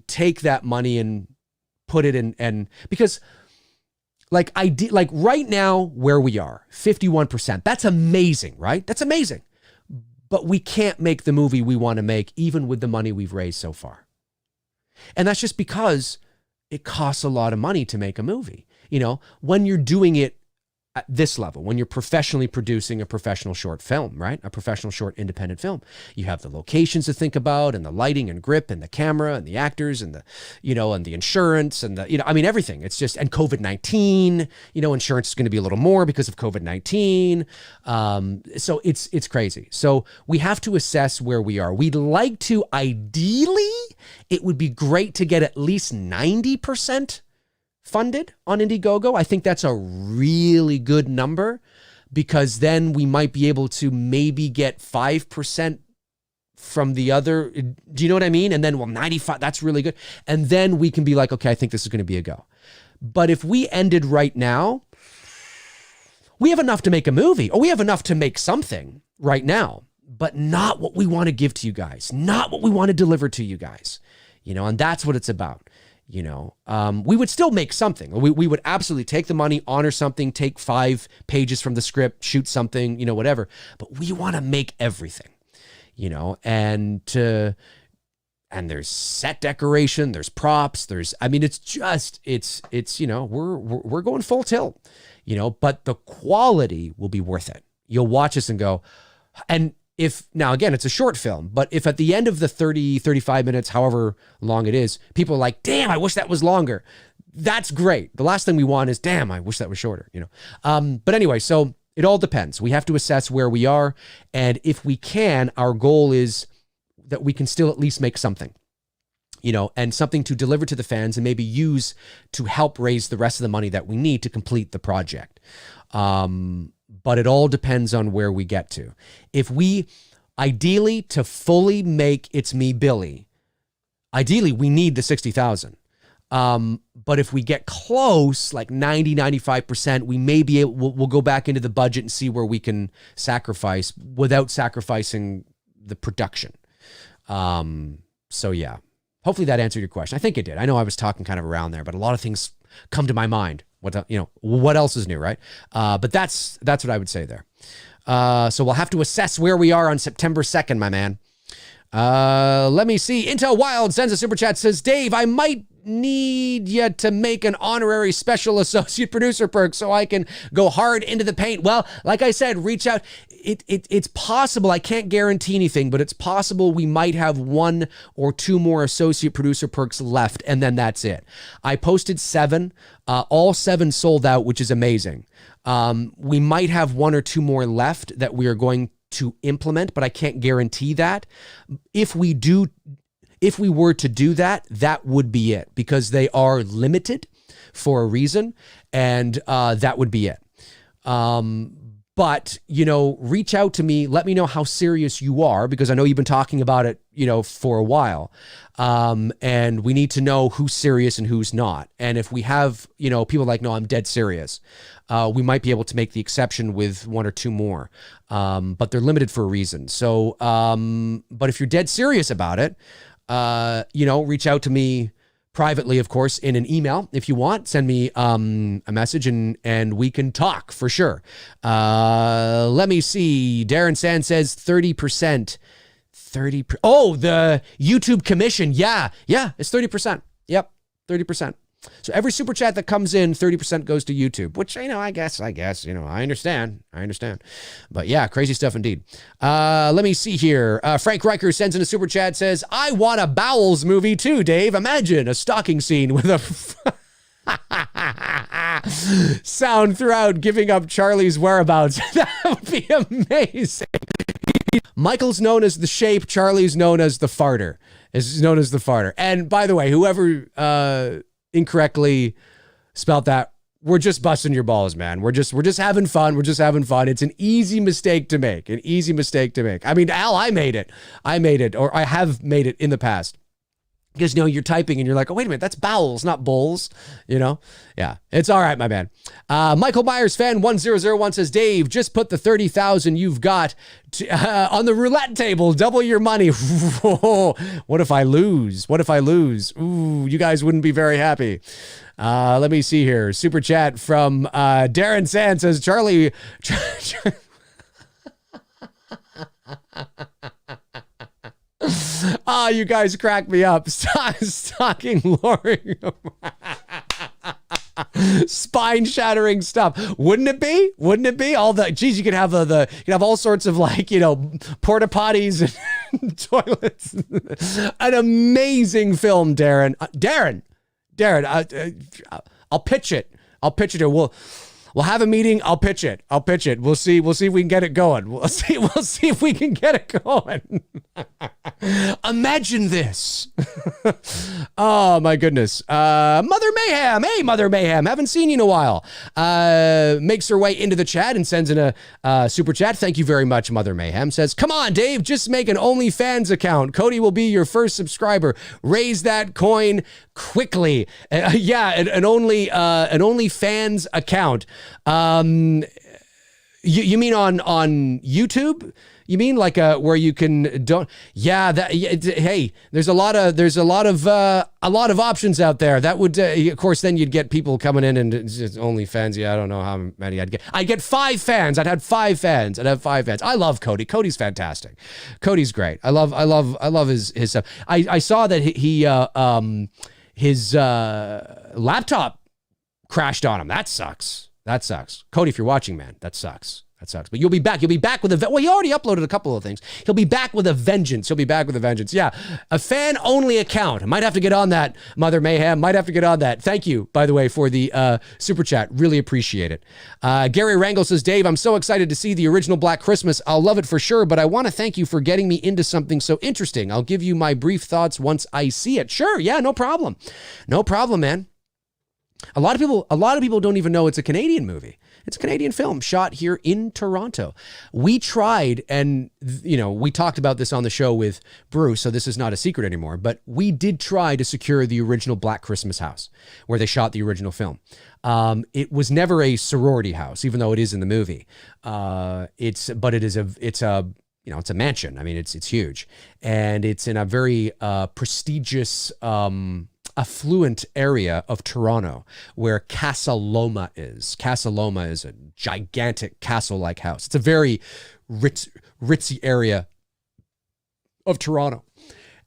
take that money and put it in, and because right now where we are, 51%, that's amazing, right? That's amazing. But we can't make the movie we want to make, even with the money we've raised so far. And that's just because it costs a lot of money to make a movie. When you're doing it at this level, when you're professionally producing a professional short film, right? A professional short independent film, you have the locations to think about, and the lighting and grip and the camera and the actors and the, and the insurance and the, everything. It's just, and COVID-19, insurance is going to be a little more because of COVID-19. So it's crazy. So we have to assess where we are. We'd like to, ideally, it would be great to get at least 90% funded on Indiegogo. I think that's a really good number, because then we might be able to maybe get 5% from the other. Do you know what I mean? And then, 95, that's really good. And then we can be like, okay, I think this is going to be a go. But if we ended right now, we have enough to make a movie, or we have enough to make something right now, but not what we want to give to you guys, not what we want to deliver to you guys, and that's what it's about. We would still make something. We would absolutely take the money, honor something, take 5 pages from the script, shoot something, whatever. But we want to make everything, and there's set decoration, there's props, it's we're going full tilt, but the quality will be worth it. You'll watch us and go, and now again, it's a short film, but if at the end of the 30, 35 minutes, however long it is, people are like, damn, I wish that was longer. That's great. The last thing we want is, damn, I wish that was shorter, But anyway, so it all depends. We have to assess where we are. And if we can, our goal is that we can still at least make something, and something to deliver to the fans and maybe use to help raise the rest of the money that we need to complete the project. but it all depends on where we get to. If we, ideally, to fully make It's Me, Billy, ideally, we need the 60,000. But if we get close, like 90, 95%, we may be able, we'll go back into the budget and see where we can sacrifice without sacrificing the production. So yeah, hopefully that answered your question. I think it did. I know I was talking kind of around there, but a lot of things come to my mind. What else is new, right? But that's what I would say there. So we'll have to assess where we are on September 2nd, my man. Let me see. Intel Wild sends a super chat, says, Dave, I might need you to make an honorary special associate producer perk so I can go hard into the paint. Well, like I said, reach out. It's possible. I can't guarantee anything, but it's possible we might have 1 or 2 more associate producer perks left, and then that's it. I posted 7. All 7 sold out, which is amazing. We might have 1 or 2 more left that we are going to implement, but I can't guarantee that. If we were to do that, that would be it, because they are limited for a reason, and that would be it. But, reach out to me. Let me know how serious you are, because I know you've been talking about it, for a while. And we need to know who's serious and who's not. And if we have, people like, no, I'm dead serious, we might be able to make the exception with 1 or 2 more. But they're limited for a reason. So, but if you're dead serious about it, reach out to me privately, of course, in an email. If you want, send me a message and we can talk for sure. Let me see. Darren Sand says 30%. Oh, the YouTube commission. Yeah, it's 30%. Yep, 30%. So every super chat that comes in, 30% goes to YouTube, which, I guess, I understand. But yeah, crazy stuff indeed. Let me see here. Frank Riker sends in a super chat, says, I want a Bowels movie too, Dave. Imagine a stalking scene with a sound throughout giving up Charlie's whereabouts. That would be amazing. Michael's known as the shape. Charlie's known as the farter. And by the way, whoever incorrectly spelled that, we're just busting your balls, man. We're just having fun. It's an easy mistake to make. I mean, Al, I made it, or I have made it in the past. Because, you're typing and you're like, oh, wait a minute, that's bowels, not bowls, Yeah, it's all right, my man. Michael Myers fan 1001 says, Dave, just put the 30,000 you've got on the roulette table. Double your money. What if I lose? Ooh, you guys wouldn't be very happy. Let me see here. Super chat from Darren Sand says, Charlie. You guys crack me up. Stocking Lori. Spine-shattering stuff. Wouldn't it be? All the, you could have you could have all sorts of porta potties and toilets. An amazing film, Darren. I'll pitch it. We'll have a meeting. I'll pitch it. We'll see if we can get it going. We'll see if we can get it going. Imagine this. Oh my goodness. Mother Mayhem. Hey, Mother Mayhem. Haven't seen you in a while. Makes her way into the chat and sends in a super chat. Thank you very much, Mother Mayhem. Says, come on, Dave, just make an OnlyFans account. Cody will be your first subscriber. Raise that coin quickly. Yeah, an OnlyFans account. You mean on YouTube? You mean where you can hey, there's a lot of options out there. That would of course then you'd get people coming in and just OnlyFans. Yeah, I don't know how many I'd get. I'd get 5 fans. I'd have 5 fans. I love Cody. Cody's fantastic. Cody's great. I love his stuff. I saw that his laptop crashed on him. That sucks. Cody, if you're watching, man, that sucks. But you'll be back. You'll be back with he already uploaded a couple of things. He'll be back with a vengeance. Yeah. A fan-only account. I might have to get on that, Mother Mayhem. Thank you, by the way, for the super chat. Really appreciate it. Gary Rangel says, Dave, I'm so excited to see the original Black Christmas. I'll love it for sure, but I want to thank you for getting me into something so interesting. I'll give you my brief thoughts once I see it. Sure. Yeah, no problem. No problem, man. A lot of people don't even know it's a Canadian movie. It's a Canadian film shot here in Toronto. We tried, and we talked about this on the show with Bruce, so this is not a secret anymore, but we did try to secure the original Black Christmas house where they shot the original film. It was never a sorority house, even though it is in the movie. It's a mansion. I mean, it's huge, and it's in a very prestigious, affluent area of Toronto where Casa Loma is. Casa Loma is a gigantic castle-like house. It's a very ritzy area of Toronto,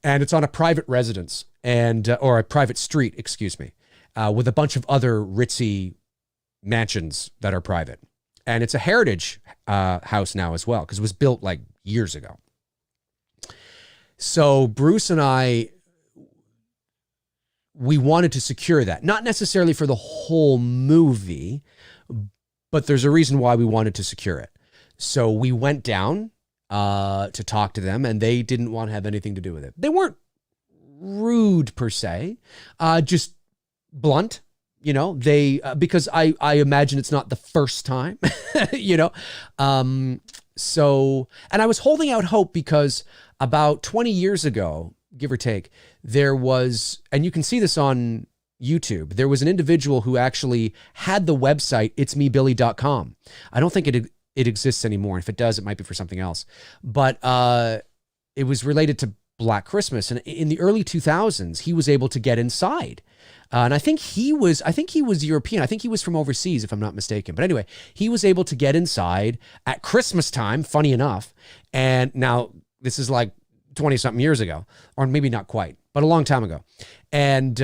and it's on a private residence or a private street, excuse me, with a bunch of other ritzy mansions that are private. And it's a heritage house now as well, because it was built like years ago. So Bruce and I, we wanted to secure that, not necessarily for the whole movie, but there's a reason why we wanted to secure it. So we went down to talk to them, and they didn't want to have anything to do with it. They weren't rude per se, just blunt, because I imagine it's not the first time, So, and I was holding out hope because about 20 years ago, give or take, there was, and you can see this on YouTube, there was an individual who actually had the website itsmebilly.com. I don't think it exists anymore. If it does, it might be for something else. But it was related to Black Christmas. And in the early 2000s, he was able to get inside. And I think he was European. I think he was from overseas, if I'm not mistaken. But anyway, he was able to get inside at Christmas time, funny enough. And now this is like 20-something years ago, or maybe not quite, but a long time ago. And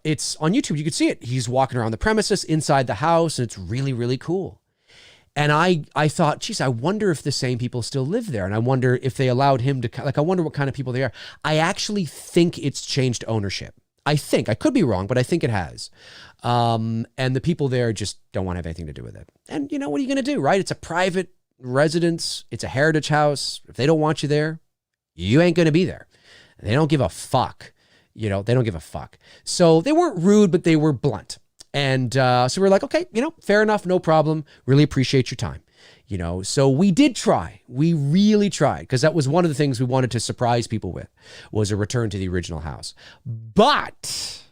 it's on YouTube. You can see it. He's walking around the premises inside the house, and it's really, really cool. And I thought, geez, I wonder if the same people still live there. And I wonder if they allowed him to, I wonder what kind of people they are. I actually think it's changed ownership. I could be wrong, but I think it has. And the people there just don't want to have anything to do with it. And what are you going to do, right? It's a private residence. It's a heritage house. If they don't want you there, you ain't going to be there. They don't give a fuck. They don't give a fuck. So they weren't rude, but they were blunt. And so we're like, okay, fair enough, no problem. Really appreciate your time. So we did try. We really tried, because that was one of the things we wanted to surprise people with, was a return to the original house. But,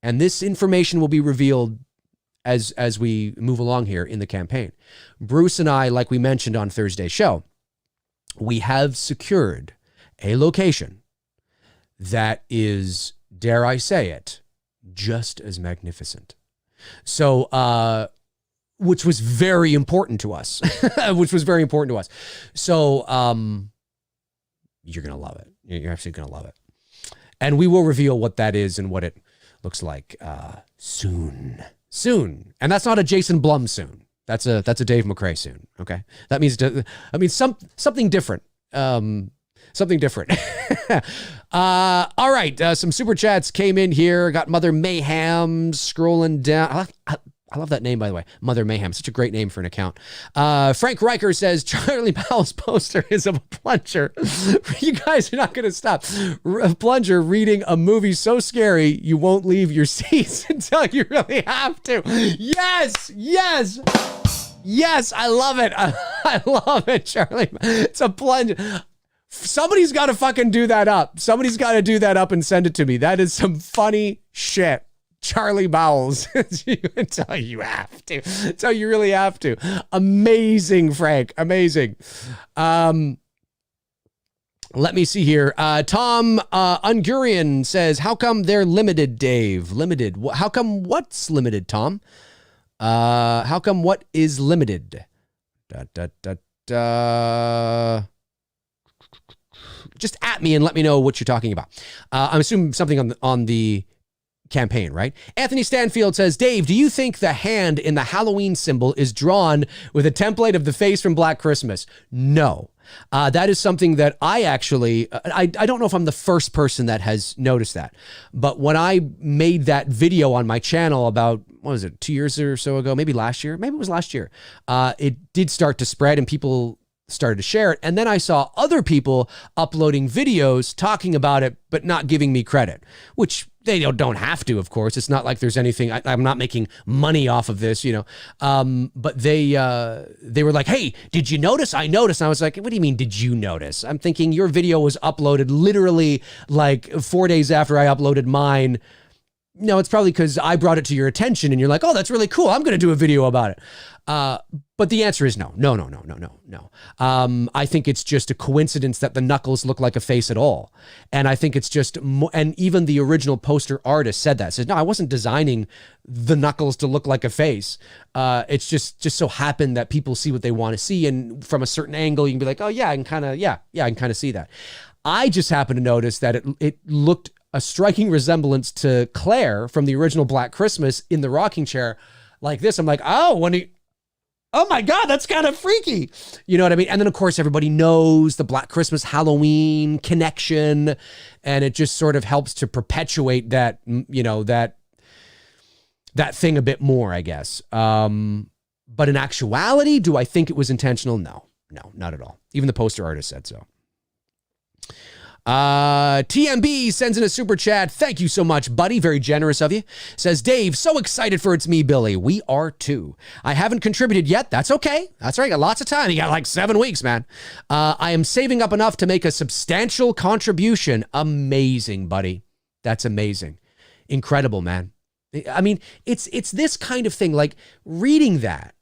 and this information will be revealed as we move along here in the campaign, Bruce and I, like we mentioned on Thursday's show, we have secured a location that is, dare I say it, just as magnificent. So, which was very important to us, So, you're going to love it. You're absolutely going to love it. And we will reveal what that is and what it looks like, soon. And that's not a Jason Blum soon. That's a Dave McRae soon. Okay. That means, something different. Something different. All right. Some super chats came in here. Got Mother Mayhem scrolling down. I love that name, by the way. Mother Mayhem. Such a great name for an account. Frank Riker says, Charlie Powell's poster is of a plunger. You guys are not going to stop. A plunger reading a movie so scary you won't leave your seats until you really have to. Yes. I love it. I love it, Charlie. It's a plunger. Somebody's got to fucking do that up. Somebody's got to do that up and send it to me. That is some funny shit. Charlie Bowles. Until you have to. Until you really have to. Amazing, Frank. Amazing. Let me see here. Tom Ungurian says, how come they're limited, Dave? Limited. How come what's limited, Tom? How come what is limited? Just at me and let me know what you're talking about. I'm assuming something on the campaign, right? Anthony Stanfield says, Dave, do you think the hand in the Halloween symbol is drawn with a template of the face from Black Christmas? No. That is something that I actually, I don't know if I'm the first person that has noticed that, but when I made that video on my channel about, 2 years or so ago, maybe last year, maybe it was last year, it did start to spread and people started to share it. And then I saw other people uploading videos talking about it, but not giving me credit, which, They don't have to, of course. It's not like there's anything. I'm not making money off of this, But they were like, "Hey, did you notice? I noticed." And I was like, "What do you mean? Did you notice?" I'm thinking your video was uploaded literally like 4 days after I uploaded mine. No, it's probably because I brought it to your attention, and you're like, "Oh, that's really cool. I'm going to do a video about it." But the answer is no. I think it's just a coincidence that the knuckles look like a face at all. And I think it's just, and even the original poster artist said that. Says, no, I wasn't designing the knuckles to look like a face. It's just so happened that people see what they want to see. And from a certain angle, you can be like, oh yeah, I can kind of see that. I just happen to notice that it looked a striking resemblance to Claire from the original Black Christmas in the rocking chair like this. I'm like, oh my God, that's kind of freaky. You know what I mean? And then of course everybody knows the Black Christmas Halloween connection, and it just sort of helps to perpetuate that, that thing a bit more, I guess. But in actuality, do I think it was intentional? No, not at all. Even the poster artist said so. TMB sends in a super chat. Thank you so much, buddy. Very generous of you. Says, Dave, so excited for It's Me, Billy. We are too. I haven't contributed yet. That's okay. That's right. Got lots of time. You got like 7 weeks, man. I am saving up enough to make a substantial contribution. Amazing, buddy. That's amazing. Incredible, man. I mean, it's this kind of thing, like reading that,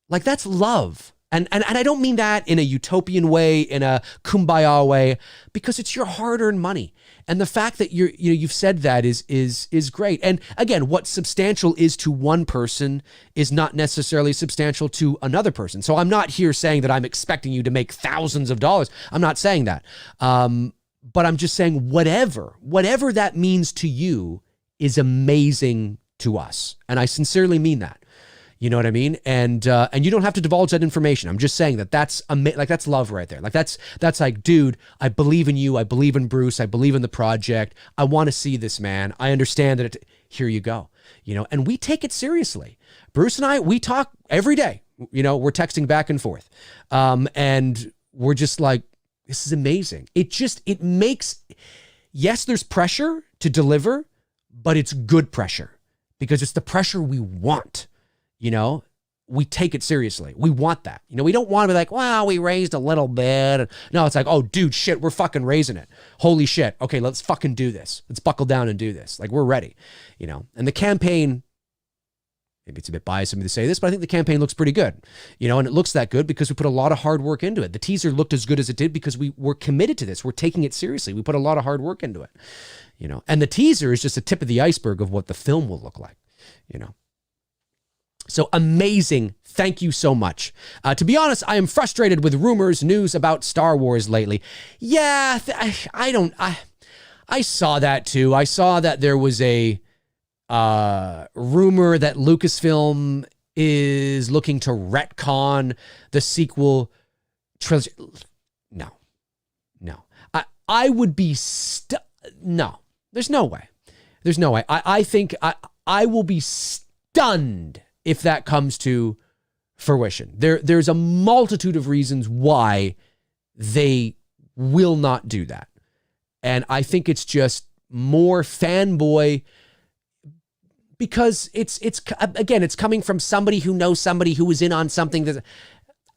like that's love. And I don't mean that in a utopian way, in a kumbaya way, because it's your hard-earned money. And the fact that you've said that is great. And again, what substantial is to one person is not necessarily substantial to another person. So I'm not here saying that I'm expecting you to make thousands of dollars. I'm not saying that. But I'm just saying whatever that means to you is amazing to us. And I sincerely mean that. You know what I mean? And you don't have to divulge that information. I'm just saying that's love right there. Like that's like, dude, I believe in you. I believe in Bruce. I believe in the project. I want to see this, man. I understand that here you go. And we take it seriously. Bruce and I, we talk every day. We're texting back and forth. And we're just like, this is amazing. It makes, yes, there's pressure to deliver, but it's good pressure because it's the pressure we want. We take it seriously. We want that. We don't want to be like, well, we raised a little bit. No, it's like, oh, dude, shit, we're fucking raising it. Holy shit. Okay, let's fucking do this. Let's buckle down and do this. Like, we're ready, And the campaign, maybe it's a bit biased of me to say this, but I think the campaign looks pretty good, and it looks that good because we put a lot of hard work into it. The teaser looked as good as it did because we were committed to this. We're taking it seriously. We put a lot of hard work into it, And the teaser is just a tip of the iceberg of what the film will look like, So amazing. Thank you so much. To be honest, I am frustrated with rumors, news about Star Wars lately. Yeah, I saw that too. I saw that there was a rumor that Lucasfilm is looking to retcon the sequel trilogy. No. I would be, no, there's no way. I think I will be stunned if that comes to fruition. There's a multitude of reasons why they will not do that. And I think it's just more fanboy because it's coming from somebody who knows somebody who was in on something that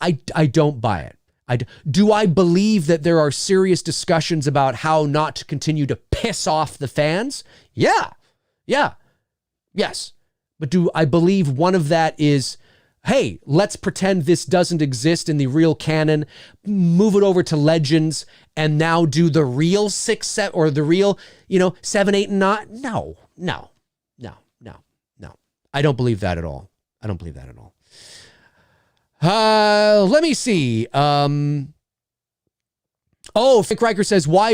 I don't buy it. Do I believe that there are serious discussions about how not to continue to piss off the fans? Yeah. Yes. But do I believe one of that is, hey, let's pretend this doesn't exist in the real canon, move it over to Legends, and now do the real 6, 7, or the real, 7, 8, and 9? No. I don't believe that at all. Let me see. Frank Riker says, why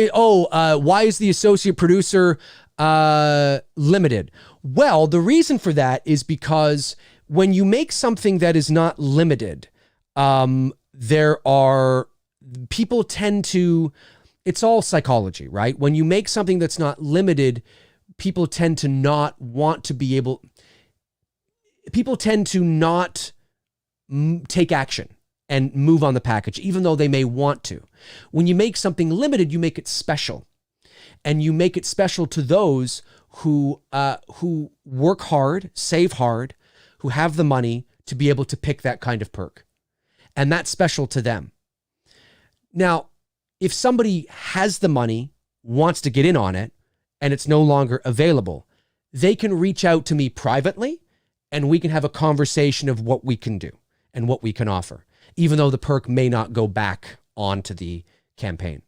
is the associate producer limited? Well, the reason for that is because when you make something that is not limited, people tend to, it's all psychology, right? When you make something that's not limited, people tend to not take action and move on the package, even though they may want to. When you make something limited, you make it special. And you make it special to those who work hard, save hard, who have the money to be able to pick that kind of perk. And that's special to them. Now, if somebody has the money, wants to get in on it, and it's no longer available, they can reach out to me privately and we can have a conversation of what we can do and what we can offer, even though the perk may not go back onto the campaign.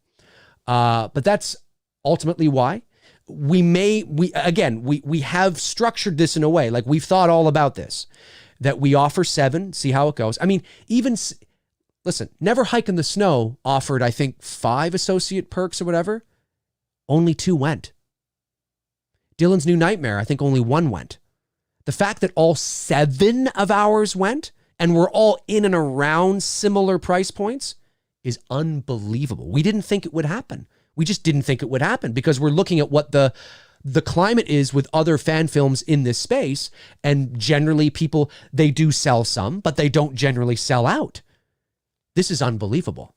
But that's ultimately why we have structured this in a way, like we've thought all about this, that we offer 7, see how it goes. I mean, listen, Never Hike in the Snow offered, I think, 5 associate perks or whatever. Only 2 went. Dylan's New Nightmare, I think only 1 went. The fact that all 7 of ours went and we're all in and around similar price points is unbelievable. We didn't think it would happen. We just didn't think it would happen because we're looking at what the climate is with other fan films in this space. And generally people, they do sell some, but they don't generally sell out. This is unbelievable.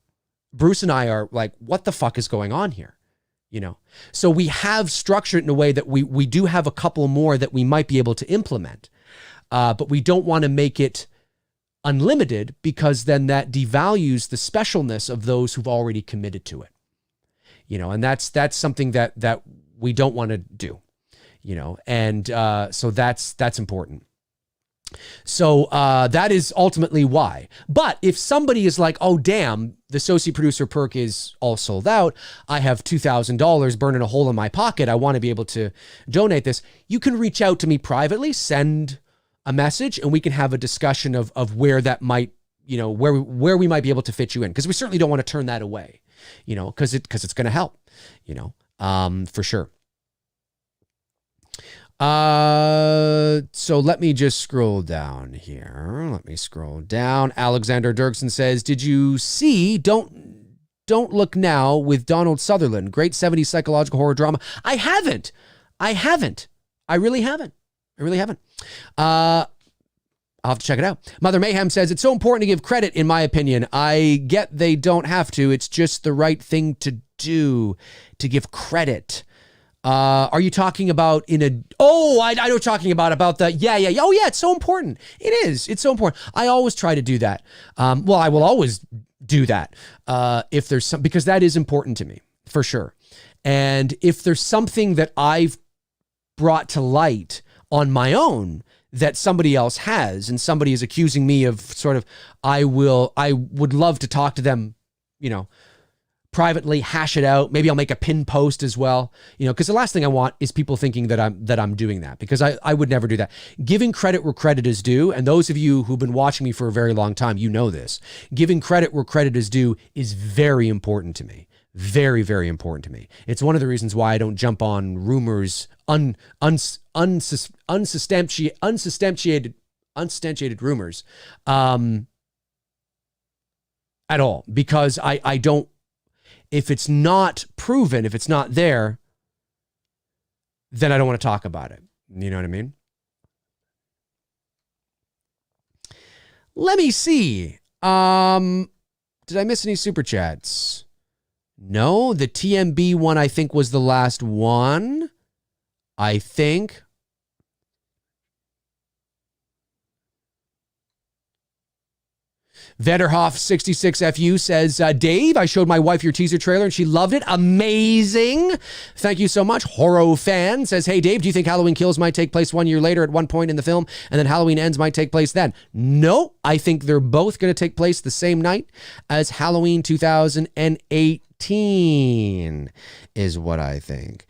Bruce and I are like, what the fuck is going on here? You know, so we have structured it in a way that we do have a couple more that we might be able to implement, but we don't want to make it unlimited because then that devalues the specialness of those who've already committed to it. You know, and that's something that we don't want to do. You know, and so that's important. So that is ultimately why. But if somebody is like, oh, damn, the associate producer perk is all sold out. I have $2,000 burning a hole in my pocket. I want to be able to donate this. You can reach out to me privately, send a message, and we can have a discussion of where that might, you know, where we might be able to fit you in. Because we certainly don't want to turn that away, you know, because it's going to help, you know, for sure. So let me just scroll down here. Let me scroll down. Alexander Dirksen says, did you see Don't Look Now with Donald Sutherland? Great 70s psychological horror drama. I haven't. I really haven't. I'll have to check it out. Mother Mayhem says, it's so important to give credit, in my opinion. I get they don't have to. It's just the right thing to do, to give credit. Are you talking about I know what you're talking about the, yeah. Oh yeah, it's so important. It is. It's so important. I always try to do that. Well, I will always do that. If there's some, because that is important to me for sure. And if there's something that I've brought to light on my own that somebody else has, and somebody is accusing me of sort of, I would love to talk to them, you know, privately, hash it out. Maybe I'll make a pin post as well, you know, because the last thing I want is people thinking that I'm doing that, because I would never do that. Giving credit where credit is due, and those of you who've been watching me for a very long time, you know this. Giving credit where credit is due is very important to me. Very, very important to me. It's one of the reasons why I don't jump on rumors, unsubstantiated rumors at all, because I don't. If it's not proven, if it's not there, then I don't want to talk about it. You know what I mean? Let me see. Did I miss any super chats? No, the TMB one I think was the last one. I think. Vetterhoff66FU says, Dave, I showed my wife your teaser trailer and she loved it. Amazing. Thank you so much. Horror fan says, hey, Dave, do you think Halloween Kills might take place 1 year later at one point in the film and then Halloween Ends might take place then? No, I think they're both going to take place the same night as Halloween 2018 is what I think.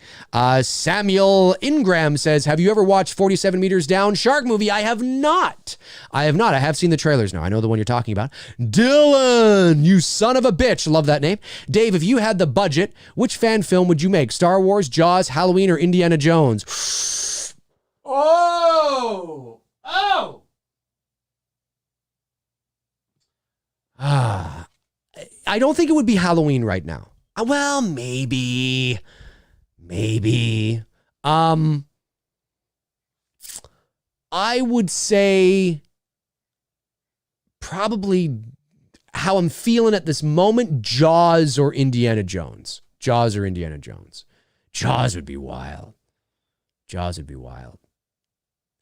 Samuel Ingram says, have you ever watched 47 Meters Down Shark Movie? I have not. I have seen the trailers now. I know the one you're talking about. Dylan, you son of a bitch. Love that name. Dave, if you had the budget, which fan film would you make? Star Wars, Jaws, Halloween, or Indiana Jones? Oh! I don't think it would be Halloween right now. Well, maybe. I would say probably how I'm feeling at this moment, Jaws or Indiana Jones. Jaws would be wild. Jaws would be wild.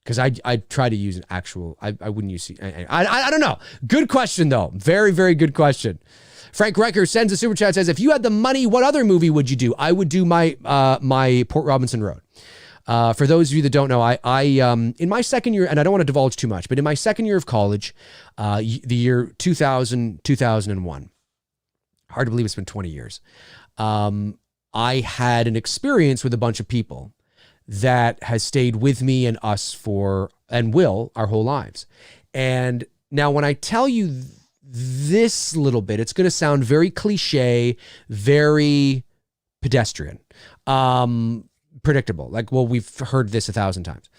Because I try to use an actual, I wouldn't use, I don't know. Good question though. Very, very good question. Frank Recker sends a super chat, says, if you had the money, what other movie would you do? I would do my Port Robinson Road. For those of you that don't know, I in my second year, and I don't want to divulge too much, but in my second year of college, the year 2001, hard to believe it's been 20 years. I had an experience with a bunch of people that has stayed with me and us and will our whole lives. And now when I tell you this little bit, it's going to sound very cliche, very pedestrian, predictable. Like, well, we've heard this 1,000 times.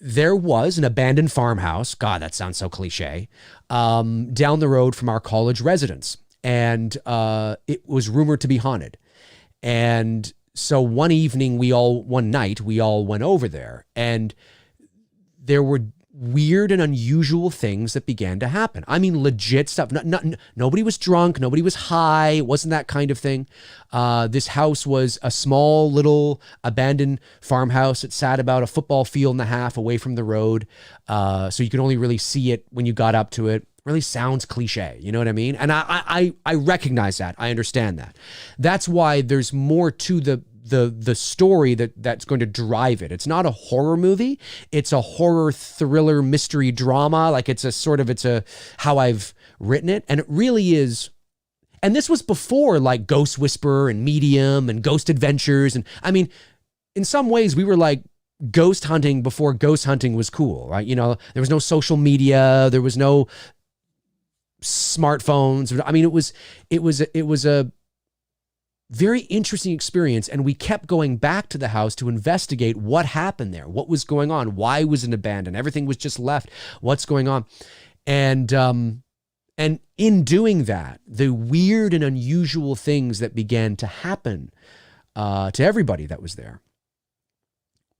There was an abandoned farmhouse. God, that sounds so cliche. Down the road from our college residence. And it was rumored to be haunted. And so one night, we all went over there, and there were weird and unusual things that began to happen. I mean, legit stuff. Nobody was drunk. Nobody was high. It wasn't that kind of thing. This house was a small little abandoned farmhouse. It sat about a football field and a half away from the road. So you could only really see it when you got up to it. Really sounds cliche, you know what I mean? And I recognize that. I understand that. That's why there's more to the story that's going to drive it. It's not a horror movie. It's a horror thriller mystery drama. Like it's a how I've written it. And it really is. And this was before like Ghost Whisperer and Medium and Ghost Adventures. And I mean, in some ways we were like ghost hunting before ghost hunting was cool, right? You know, there was no social media. There was no smartphones. I mean, it was a very interesting experience, and we kept going back to the house to investigate what happened there, what was going on, why was it abandoned, everything was just left, what's going on, and in doing that, the weird and unusual things that began to happen to everybody that was there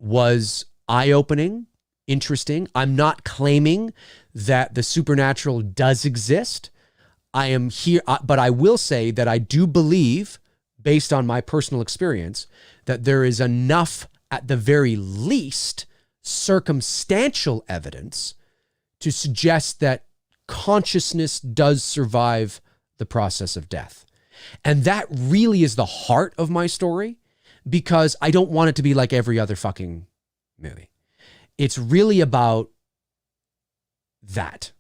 was eye-opening, interesting. I'm not claiming that the supernatural does exist. I am here, but I will say that I do believe, based on my personal experience, that there is enough, at the very least, circumstantial evidence to suggest that consciousness does survive the process of death. And that really is the heart of my story, because I don't want it to be like every other fucking movie. It's really about that.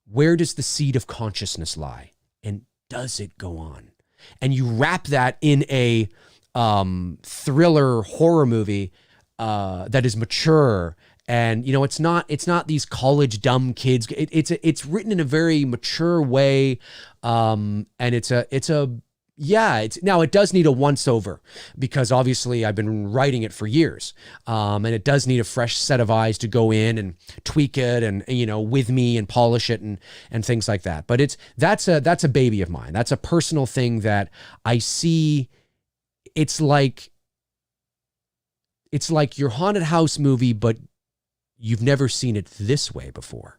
Where does the seed of consciousness lie? And does it go on? And you wrap that in a thriller horror movie that is mature. And, you know, it's not these college dumb kids. It's written in a very mature way. And now it does need a once over, because obviously I've been writing it for years. And it does need a fresh set of eyes to go in and tweak it and, you know, with me and polish it and things like that. But that's a baby of mine. That's a personal thing that I see. It's like your haunted house movie, but you've never seen it this way before.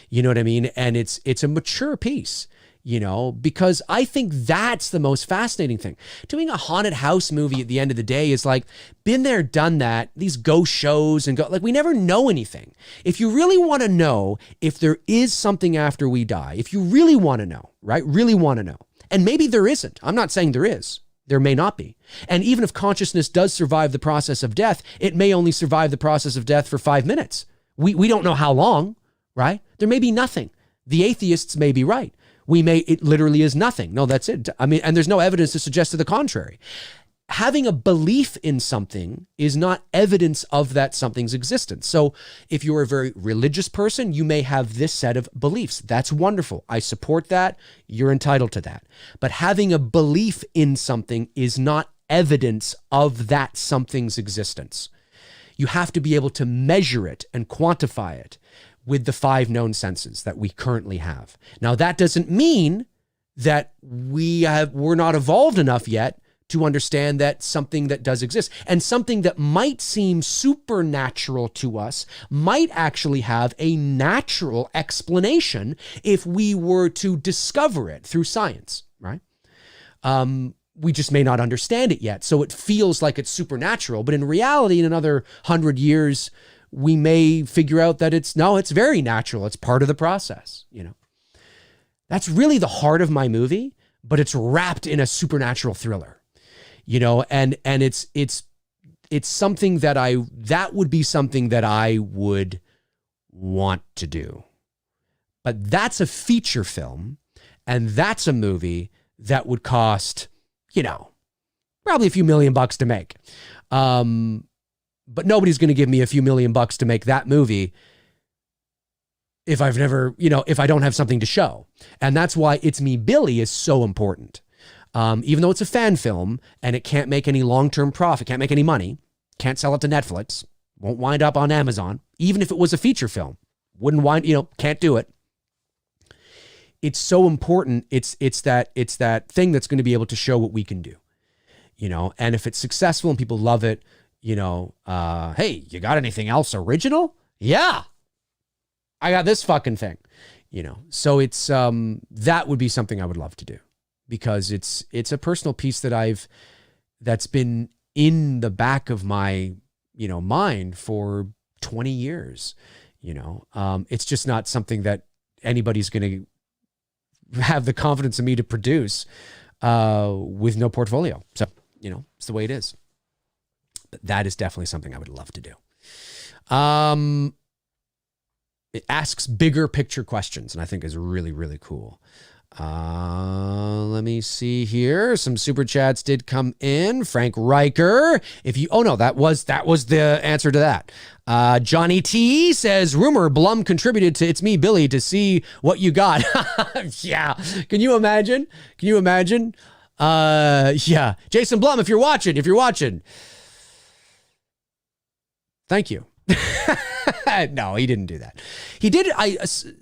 You know what I mean? And it's a mature piece. You know, because I think that's the most fascinating thing. Doing a haunted house movie at the end of the day is like, been there, done that, these ghost shows like we never know anything. If you really want to know if there is something after we die, if you really want to know, right? Really want to know. And maybe there isn't. I'm not saying there is. There may not be. And even if consciousness does survive the process of death, it may only survive the process of death for 5 minutes. We don't know how long, right? There may be nothing. The atheists may be right. It literally is nothing. No, that's it. I mean, and there's no evidence to suggest to the contrary. Having a belief in something is not evidence of that something's existence. So if you're a very religious person, you may have this set of beliefs. That's wonderful. I support that. You're entitled to that. But having a belief in something is not evidence of that something's existence. You have to be able to measure it and quantify it with the 5 known senses that we currently have. Now, that doesn't mean that we're not evolved enough yet to understand that something that does exist, and something that might seem supernatural to us might actually have a natural explanation if we were to discover it through science, right? we just may not understand it yet. So it feels like it's supernatural, but in reality, in another 100 years, we may figure out that it's very natural. It's part of the process, you know. That's really the heart of my movie, but it's wrapped in a supernatural thriller, you know, and it's something that would be something that I would want to do. But that's a feature film, and that's a movie that would cost, you know, probably a few $1,000,000 to make. But nobody's going to give me a few $1,000,000 to make that movie if I've never, you know, if I don't have something to show. And that's why It's Me, Billy is so important. Even though it's a fan film and it can't make any long-term profit, can't make any money, can't sell it to Netflix, won't wind up on Amazon, even if it was a feature film, can't do it. It's so important. It's that thing that's going to be able to show what we can do, you know, and if it's successful and people love it, you know, hey, you got anything else original? Yeah, I got this fucking thing, you know? So it's, that would be something I would love to do, because it's a personal piece that's been in the back of my, you know, mind for 20 years, you know. It's just not something that anybody's going to have the confidence in me to produce with no portfolio. So, you know, it's the way it is. But that is definitely something I would love to do. It asks bigger picture questions, and I think is really, really cool. Let me see here. Some super chats did come in. Frank Riker. That was the answer to that. Johnny T says, rumor Blum contributed to It's Me, Billy to see what you got. Yeah. Can you imagine? Yeah. Jason Blum, if you're watching. Thank you. No, he didn't do that. He did.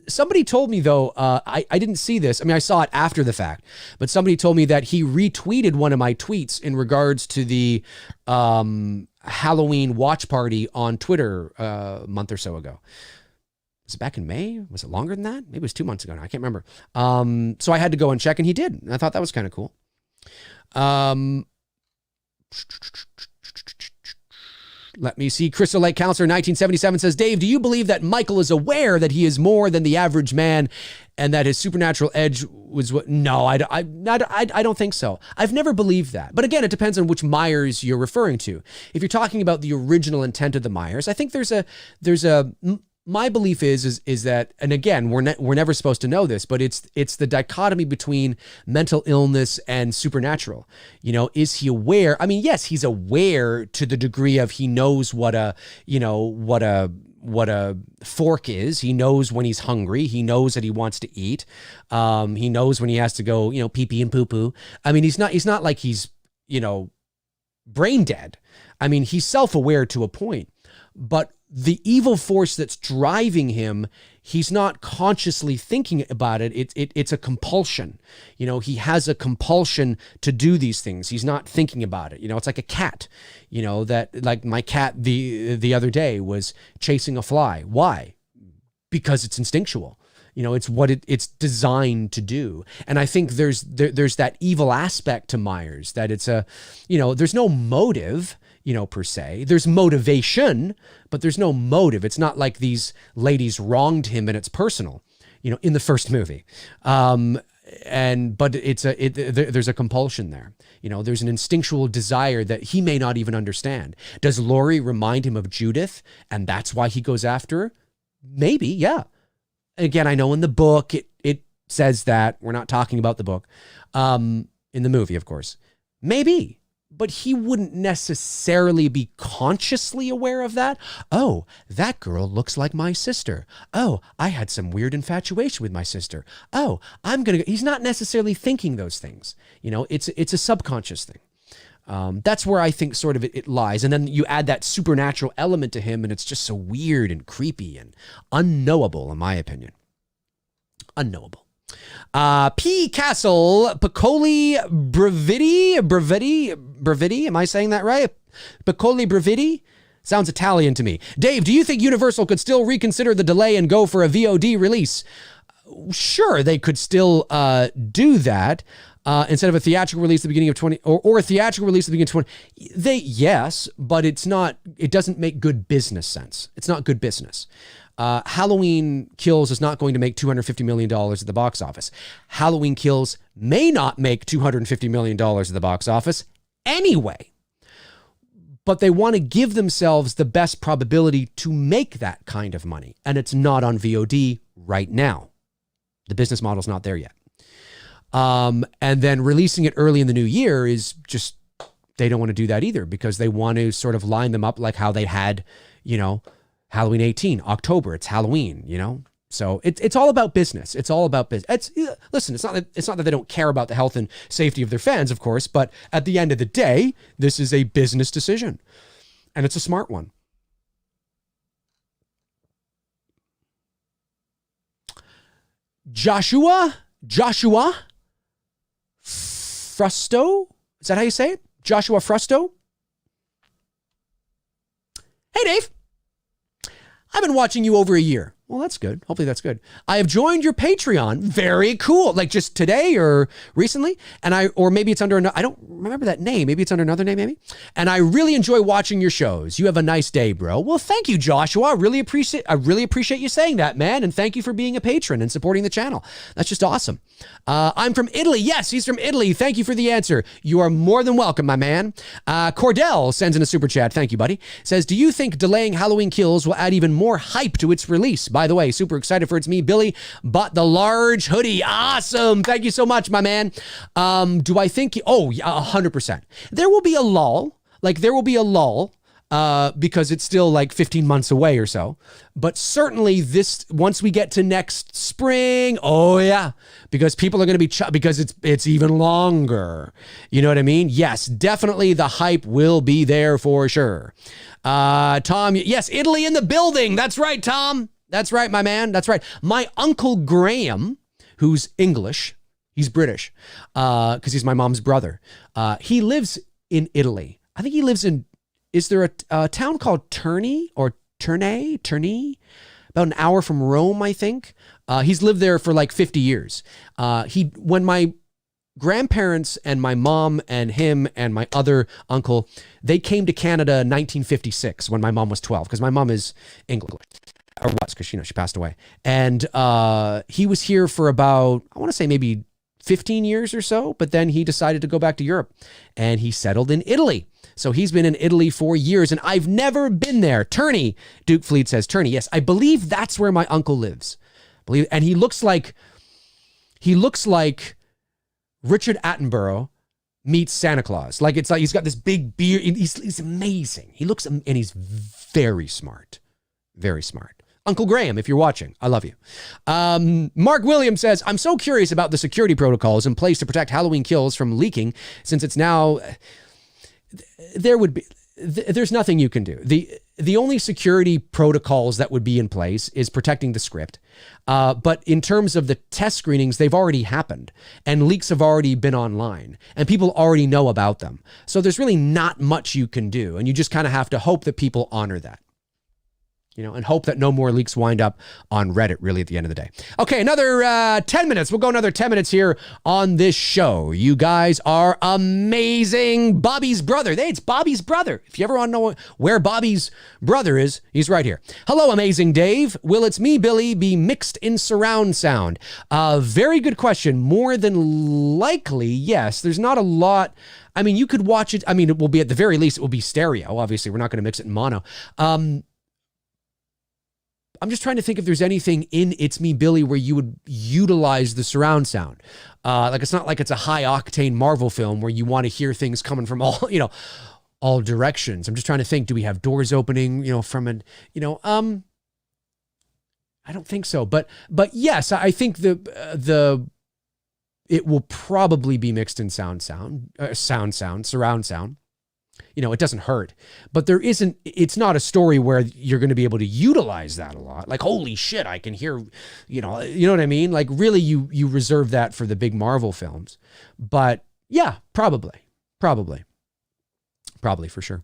Somebody told me though, I didn't see this. I mean, I saw it after the fact, but somebody told me that he retweeted one of my tweets in regards to the Halloween watch party on Twitter a month or so ago. Was it back in May? Was it longer than that? Maybe it was 2 months ago now. I can't remember. So I had to go and check, and he did. And I thought that was kind of cool. Let me see. Crystal Lake Counselor 1977 says, Dave, do you believe that Michael is aware that he is more than the average man and that his supernatural edge was what? No, I don't think so. I've never believed that. But again, it depends on which Myers you're referring to. If you're talking about the original intent of the Myers, I think my belief is that, and again, we're never supposed to know this, but it's the dichotomy between mental illness and supernatural. You know, is he aware? I mean, yes, he's aware to the degree of he knows what a fork is. He knows when he's hungry. He knows that he wants to eat. He knows when he has to go, pee pee and poo poo. I mean, he's not like he's, brain dead. I mean, he's self-aware to a point, but the evil force that's driving him, he's not consciously thinking about it. It's a compulsion. He has a compulsion to do these things. He's not thinking about it. It's like a cat, that like my cat the other day was chasing a fly. Why? Because it's instinctual. It's what it's designed to do. And I think there's that evil aspect to Myers, that it's there's no motive, per se. There's motivation, but there's no motive. It's not like these ladies wronged him and it's personal, in the first movie. But there's a compulsion there. There's an instinctual desire that he may not even understand. Does Laurie remind him of Judith and that's why he goes after her? Maybe, yeah. Again, I know in the book it says that. We're not talking about the book. In the movie, of course. Maybe. But he wouldn't necessarily be consciously aware of that. Oh, that girl looks like my sister. Oh, I had some weird infatuation with my sister. Oh, he's not necessarily thinking those things. It's a subconscious thing. That's where I think sort of it lies. And then you add that supernatural element to him and it's just so weird and creepy and unknowable, in my opinion. Unknowable. P. Castle, Piccoli Brevidi. Am I saying that right? Piccoli Brevidi? Sounds Italian to me. Dave, do you think Universal could still reconsider the delay and go for a VOD release? sure, they could still do that. Instead of a theatrical release at the beginning of 20 or a theatrical release at the beginning of 20, yes, but it doesn't make good business sense. It's not good business. Halloween Kills is not going to make $250 million at the box office. Halloween Kills may not make $250 million at the box office anyway, but they want to give themselves the best probability to make that kind of money. And it's not on VOD right now. The business model's not there yet. And then releasing it early in the new year is just, they don't want to do that either because they want to sort of line them up like how they had, Halloween 18, October, it's Halloween, So it's all about business. It's all about business. Listen, it's not that they don't care about the health and safety of their fans, of course, but at the end of the day, this is a business decision and it's a smart one. Joshua Frusto? Is that how you say it? Joshua Frusto? Hey, Dave. I've been watching you over a year. Well, that's good. Hopefully that's good. I have joined your Patreon. Very cool. Like just today or recently. Or maybe it's under another, I don't remember that name. Maybe it's under another name, maybe. And I really enjoy watching your shows. You have a nice day, bro. Well, thank you, Joshua. I really appreciate you saying that, man. And thank you for being a patron and supporting the channel. That's just awesome. I'm from Italy. Yes, he's from Italy. Thank you for the answer. You are more than welcome, my man. Cordell sends in a super chat. Thank you, buddy. Says, do you think delaying Halloween Kills will add even more hype to its release? By the way, super excited for It's Me, Billy. Bought the large hoodie. Awesome. Thank you so much, my man. Do I think, 100%. There will be a lull. Because it's still like 15 months away or so. But certainly once we get to next spring, because people are going to be, because it's even longer. You know what I mean? Yes, definitely the hype will be there for sure. Tom, yes, Italy in the building. That's right, Tom. That's right, my man. That's right. My Uncle Graham, who's English, he's British, because he's my mom's brother. He lives in Italy. I think he lives in, is there a town called Terni or Terni? About an hour from Rome, I think. He's lived there for like 50 years. When my grandparents and my mom and him and my other uncle, they came to Canada in 1956 when my mom was 12, because my mom is English. Or was, because she passed away. And he was here for about, I want to say maybe 15 years or so, but then he decided to go back to Europe and he settled in Italy. So he's been in Italy for years and I've never been there. Terni, Duke Fleet says, Terni, yes, I believe that's where my uncle lives. And he looks like Richard Attenborough meets Santa Claus. Like it's like he's got this big beard. He's amazing. He looks, and he's very smart. Very smart. Uncle Graham, if you're watching, I love you. Mark Williams says, I'm so curious about the security protocols in place to protect Halloween Kills from leaking, since it's now, there's nothing you can do. The only security protocols that would be in place is protecting the script. But in terms of the test screenings, they've already happened and leaks have already been online and people already know about them. So there's really not much you can do. And you just kind of have to hope that people honor that. And hope that no more leaks wind up on Reddit, really, at the end of the day. Okay, another 10 minutes. We'll go another 10 minutes here on this show. You guys are amazing. Bobby's brother. It's Bobby's brother. If you ever want to know where Bobby's brother is, he's right here. Hello, amazing Dave. Will It's Me, Billy be mixed in surround sound? Very good question. More than likely, yes. There's not a lot. I mean, you could watch it. I mean, it will be, at the very least, it will be stereo. Obviously, we're not going to mix it in mono. I'm just trying to think if there's anything in It's Me, Billy where you would utilize the surround sound. Like it's not like it's a high octane Marvel film where you want to hear things coming from all directions. I'm just trying to think, do we have doors opening, from I don't think so. But yes, I think it will probably be mixed in surround sound. It doesn't hurt, but it's not a story where you're going to be able to utilize that a lot. Like, holy shit, I can hear, you know what I mean? Like really you reserve that for the big Marvel films, but yeah, probably for sure.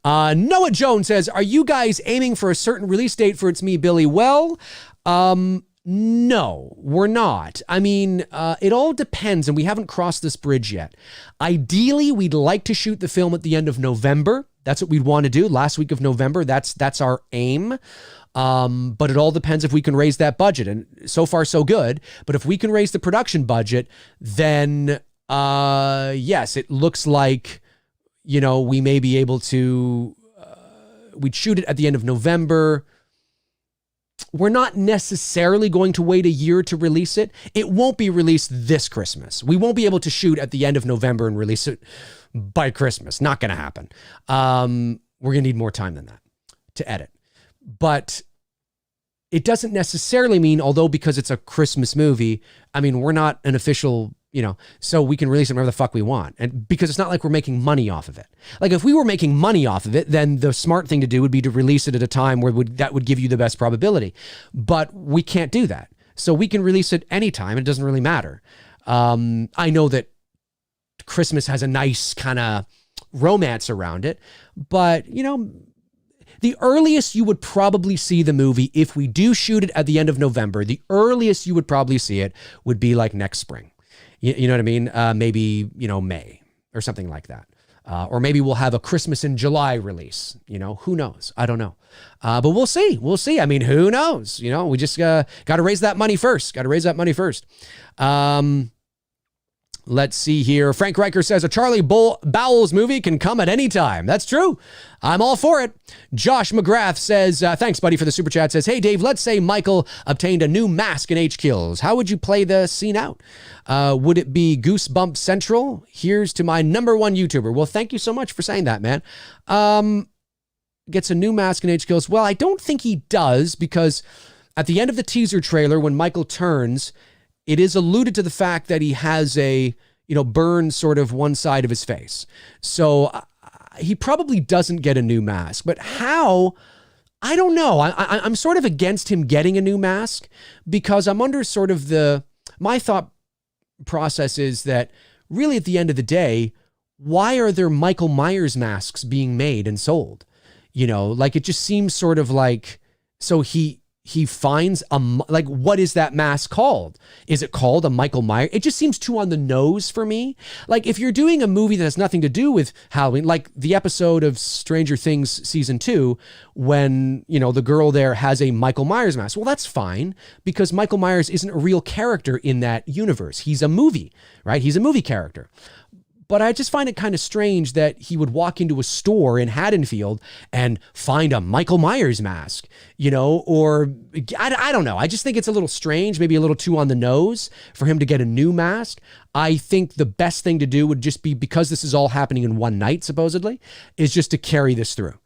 Noah Jones says, are you guys aiming for a certain release date for It's Me, Billy? Well, No, we're not. I mean, it all depends, and we haven't crossed this bridge yet. Ideally, we'd like to shoot the film at the end of November. That's what we'd want to do. Last week of November, that's our aim. But it all depends if we can raise that budget. And so far, so good. But if we can raise the production budget, then yes, it looks like, we may be able to, we'd shoot it at the end of November. We're not necessarily going to wait a year to release it. It won't be released this Christmas. We won't be able to shoot at the end of November and release it by Christmas. Not going to happen. We're going to need more time than that to edit. But it doesn't necessarily mean, although because it's a Christmas movie, I mean, we're not an official, so we can release it whenever the fuck we want. And because it's not like we're making money off of it. Like if we were making money off of it, then the smart thing to do would be to release it at a time where that would give you the best probability. But we can't do that. So we can release it anytime. It doesn't really matter. I know that Christmas has a nice kind of romance around it, but the earliest you would probably see the movie, if we do shoot it at the end of November, the earliest you would probably see it would be like next spring. You know what I mean? Maybe, May or something like that. Or maybe we'll have a Christmas in July release. Who knows? I don't know. But we'll see. We'll see. I mean, who knows? We just got to raise that money first. Let's see here. Frank Riker says a Charlie Bowles movie can come at any time. That's true. I'm all for it. Josh McGrath says, thanks, buddy, for the super chat. Says, hey, Dave, let's say Michael obtained a new mask in H-Kills. How would you play the scene out? Would it be Goosebump Central? Here's to my number one YouTuber. Well, thank you so much for saying that, man. Gets a new mask in H-Kills. Well, I don't think he does, because at the end of the teaser trailer, when Michael turns, it is alluded to the fact that he has a, burn sort of one side of his face. So he probably doesn't get a new mask. But how? I don't know. I'm sort of against him getting a new mask, because I'm under sort of my thought process is that really at the end of the day, why are there Michael Myers masks being made and sold? Like it just seems sort of like, so he finds what is that mask called? Is it called a Michael Myers? It just seems too on the nose for me. Like if you're doing a movie that has nothing to do with Halloween, like the episode of Stranger Things season 2, when, the girl there has a Michael Myers mask. Well, that's fine, because Michael Myers isn't a real character in that universe. He's a movie, right? He's a movie character. But I just find it kind of strange that he would walk into a store in Haddonfield and find a Michael Myers mask, or I don't know. I just think it's a little strange, maybe a little too on the nose for him to get a new mask. I think the best thing to do would just be, because this is all happening in one night, supposedly, is just to carry this through,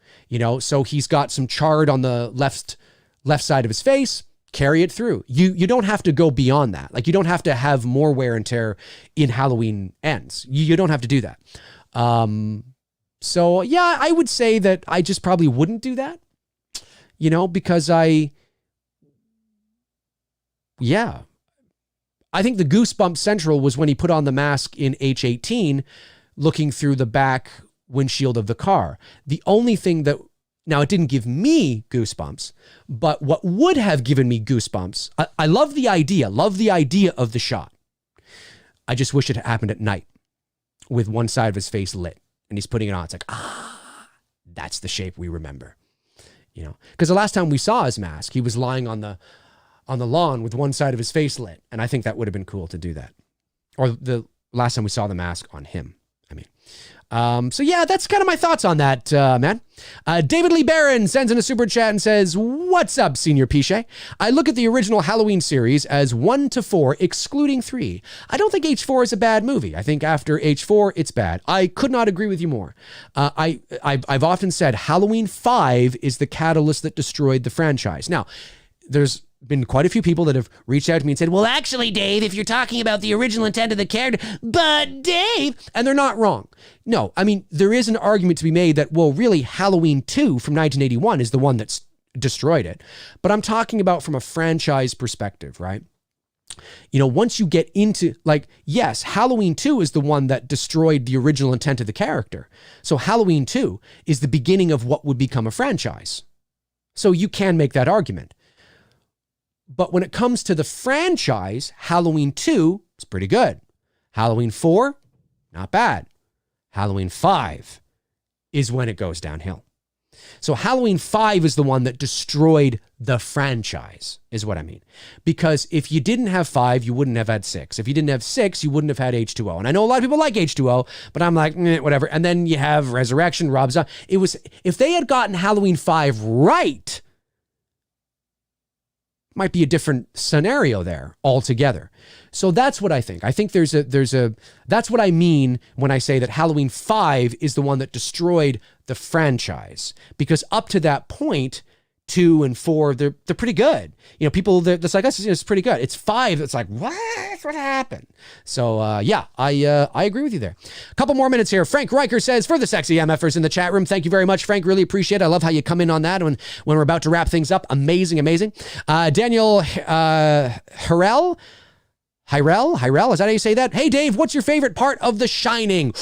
so he's got some chard on the left side of his face. Carry it through. You don't have to go beyond that. Like you don't have to have more wear and tear in Halloween Ends. You don't have to do that. So yeah, I would say that I just probably wouldn't do that, because I think the Goosebump Central was when he put on the mask in H-18, looking through the back windshield of the car. The only thing that, now, it didn't give me goosebumps, but what would have given me goosebumps, I love the idea of the shot. I just wish it had happened at night with one side of his face lit and he's putting it on. It's like, that's the shape we remember, because the last time we saw his mask, he was lying on the lawn with one side of his face lit. And I think that would have been cool to do that. Or the last time we saw the mask on him, I mean. So yeah, that's kind of my thoughts on that, man. David Lee Barron sends in a super chat and says, what's up, Senior Piche? I look at the original Halloween series as 1 to 4, excluding 3. I don't think H4 is a bad movie. I think after H4, it's bad. I could not agree with you more. I've often said Halloween 5 is the catalyst that destroyed the franchise. Now, there's been quite a few people that have reached out to me and said, well, actually, Dave, if you're talking about the original intent of the character, but Dave, and they're not wrong. No, I mean, there is an argument to be made that, well, really, Halloween 2 from 1981 is the one that's destroyed it. But I'm talking about from a franchise perspective, right? Once you get into, yes, Halloween 2 is the one that destroyed the original intent of the character. So Halloween 2 is the beginning of what would become a franchise. So you can make that argument. But when it comes to the franchise, Halloween 2 is pretty good. Halloween 4, not bad. Halloween 5 is when it goes downhill. So Halloween 5 is the one that destroyed the franchise, is what I mean. Because if you didn't have 5, you wouldn't have had 6. If you didn't have 6, you wouldn't have had H2O. And I know a lot of people like H2O, but I'm like, whatever. And then you have Resurrection, Rob Zombie. If they had gotten Halloween 5 right, might be a different scenario there altogether. So that's what I think. I think that's what I mean when I say that Halloween 5 is the one that destroyed the franchise, because up to that point, 2 and 4, they're pretty good. You know, people that's like us, it's pretty good. It's 5 that's like, what happened? So yeah, I agree with you there. A couple more minutes here. Frank Riker says, for the sexy MFers in the chat room, thank you very much, Frank. Really appreciate it. I love how you come in on that when we're about to wrap things up. Amazing. Daniel Hyrel, is that how you say that? Hey, Dave, what's your favorite part of The Shining?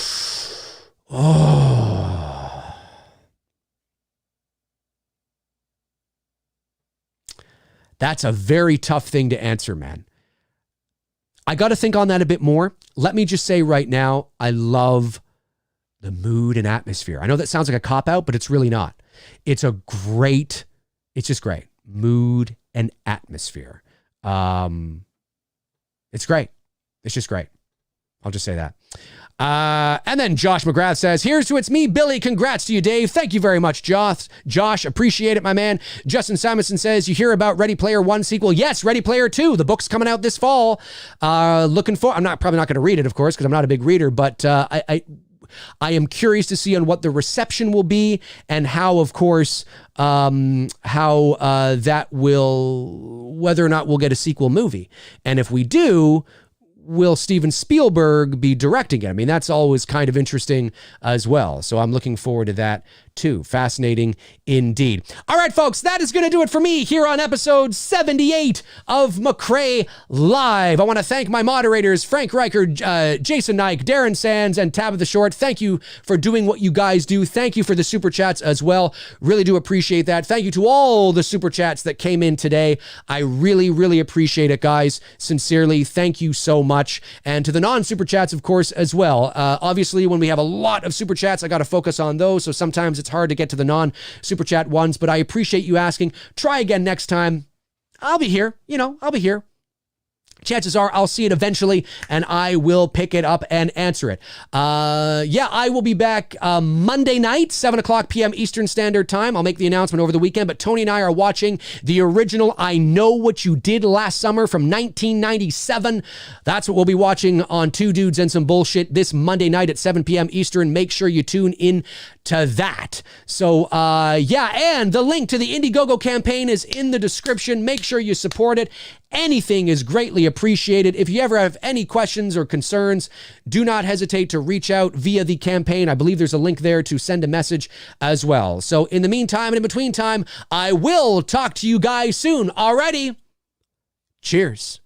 Oh. That's a very tough thing to answer, man. I got to think on that a bit more. Let me just say right now, I love the mood and atmosphere. I know that sounds like a cop-out, but it's really not. It's just great. Mood and atmosphere. It's great. It's just great. I'll just say that. And then Josh McGrath says, here's to it's me, Billy. Congrats to you, Dave. Thank you very much, Josh. Appreciate it, my man. Justin Simonson says, you hear about Ready Player 1 sequel? Yes, Ready Player 2. The book's coming out this fall. Looking for, probably not going to read it, of course, because I'm not a big reader, but I am curious to see on what the reception will be and how, of course, that will, whether or not we'll get a sequel movie. And if we do, will Steven Spielberg be directing it? I mean, that's always kind of interesting as well. So I'm looking forward to that too. Fascinating indeed. All right, folks, that is going to do it for me here on episode 78 of McRae Live. I want to thank my moderators, Frank Riker, Jason Nike, Darren Sands, and Tabitha Short. Thank you for doing what you guys do. Thank you for the super chats as well. Really do appreciate that. Thank you to all the super chats that came in today. I really, really appreciate it, guys. Sincerely, thank you so much. And to the non-super chats, of course, as well. Obviously, when we have a lot of super chats, I got to focus on those. So sometimes it's hard to get to the non-super chat ones, but I appreciate you asking. Try again next time. I'll be here. I'll be here. Chances are I'll see it eventually and I will pick it up and answer it. I will be back Monday night, 7:00 p.m. Eastern Standard Time. I'll make the announcement over the weekend, but Tony and I are watching the original I Know What You Did Last Summer from 1997. That's what we'll be watching on Two Dudes and Some Bullshit this Monday night at 7 p.m. Eastern. Make sure you tune in to that. So, and the link to the Indiegogo campaign is in the description. Make sure you support it. Anything is greatly appreciated. If you ever have any questions or concerns, do not hesitate to reach out via the campaign. I believe there's a link there to send a message as well. So in the meantime and in between time, I will talk to you guys soon. Alrighty. Cheers.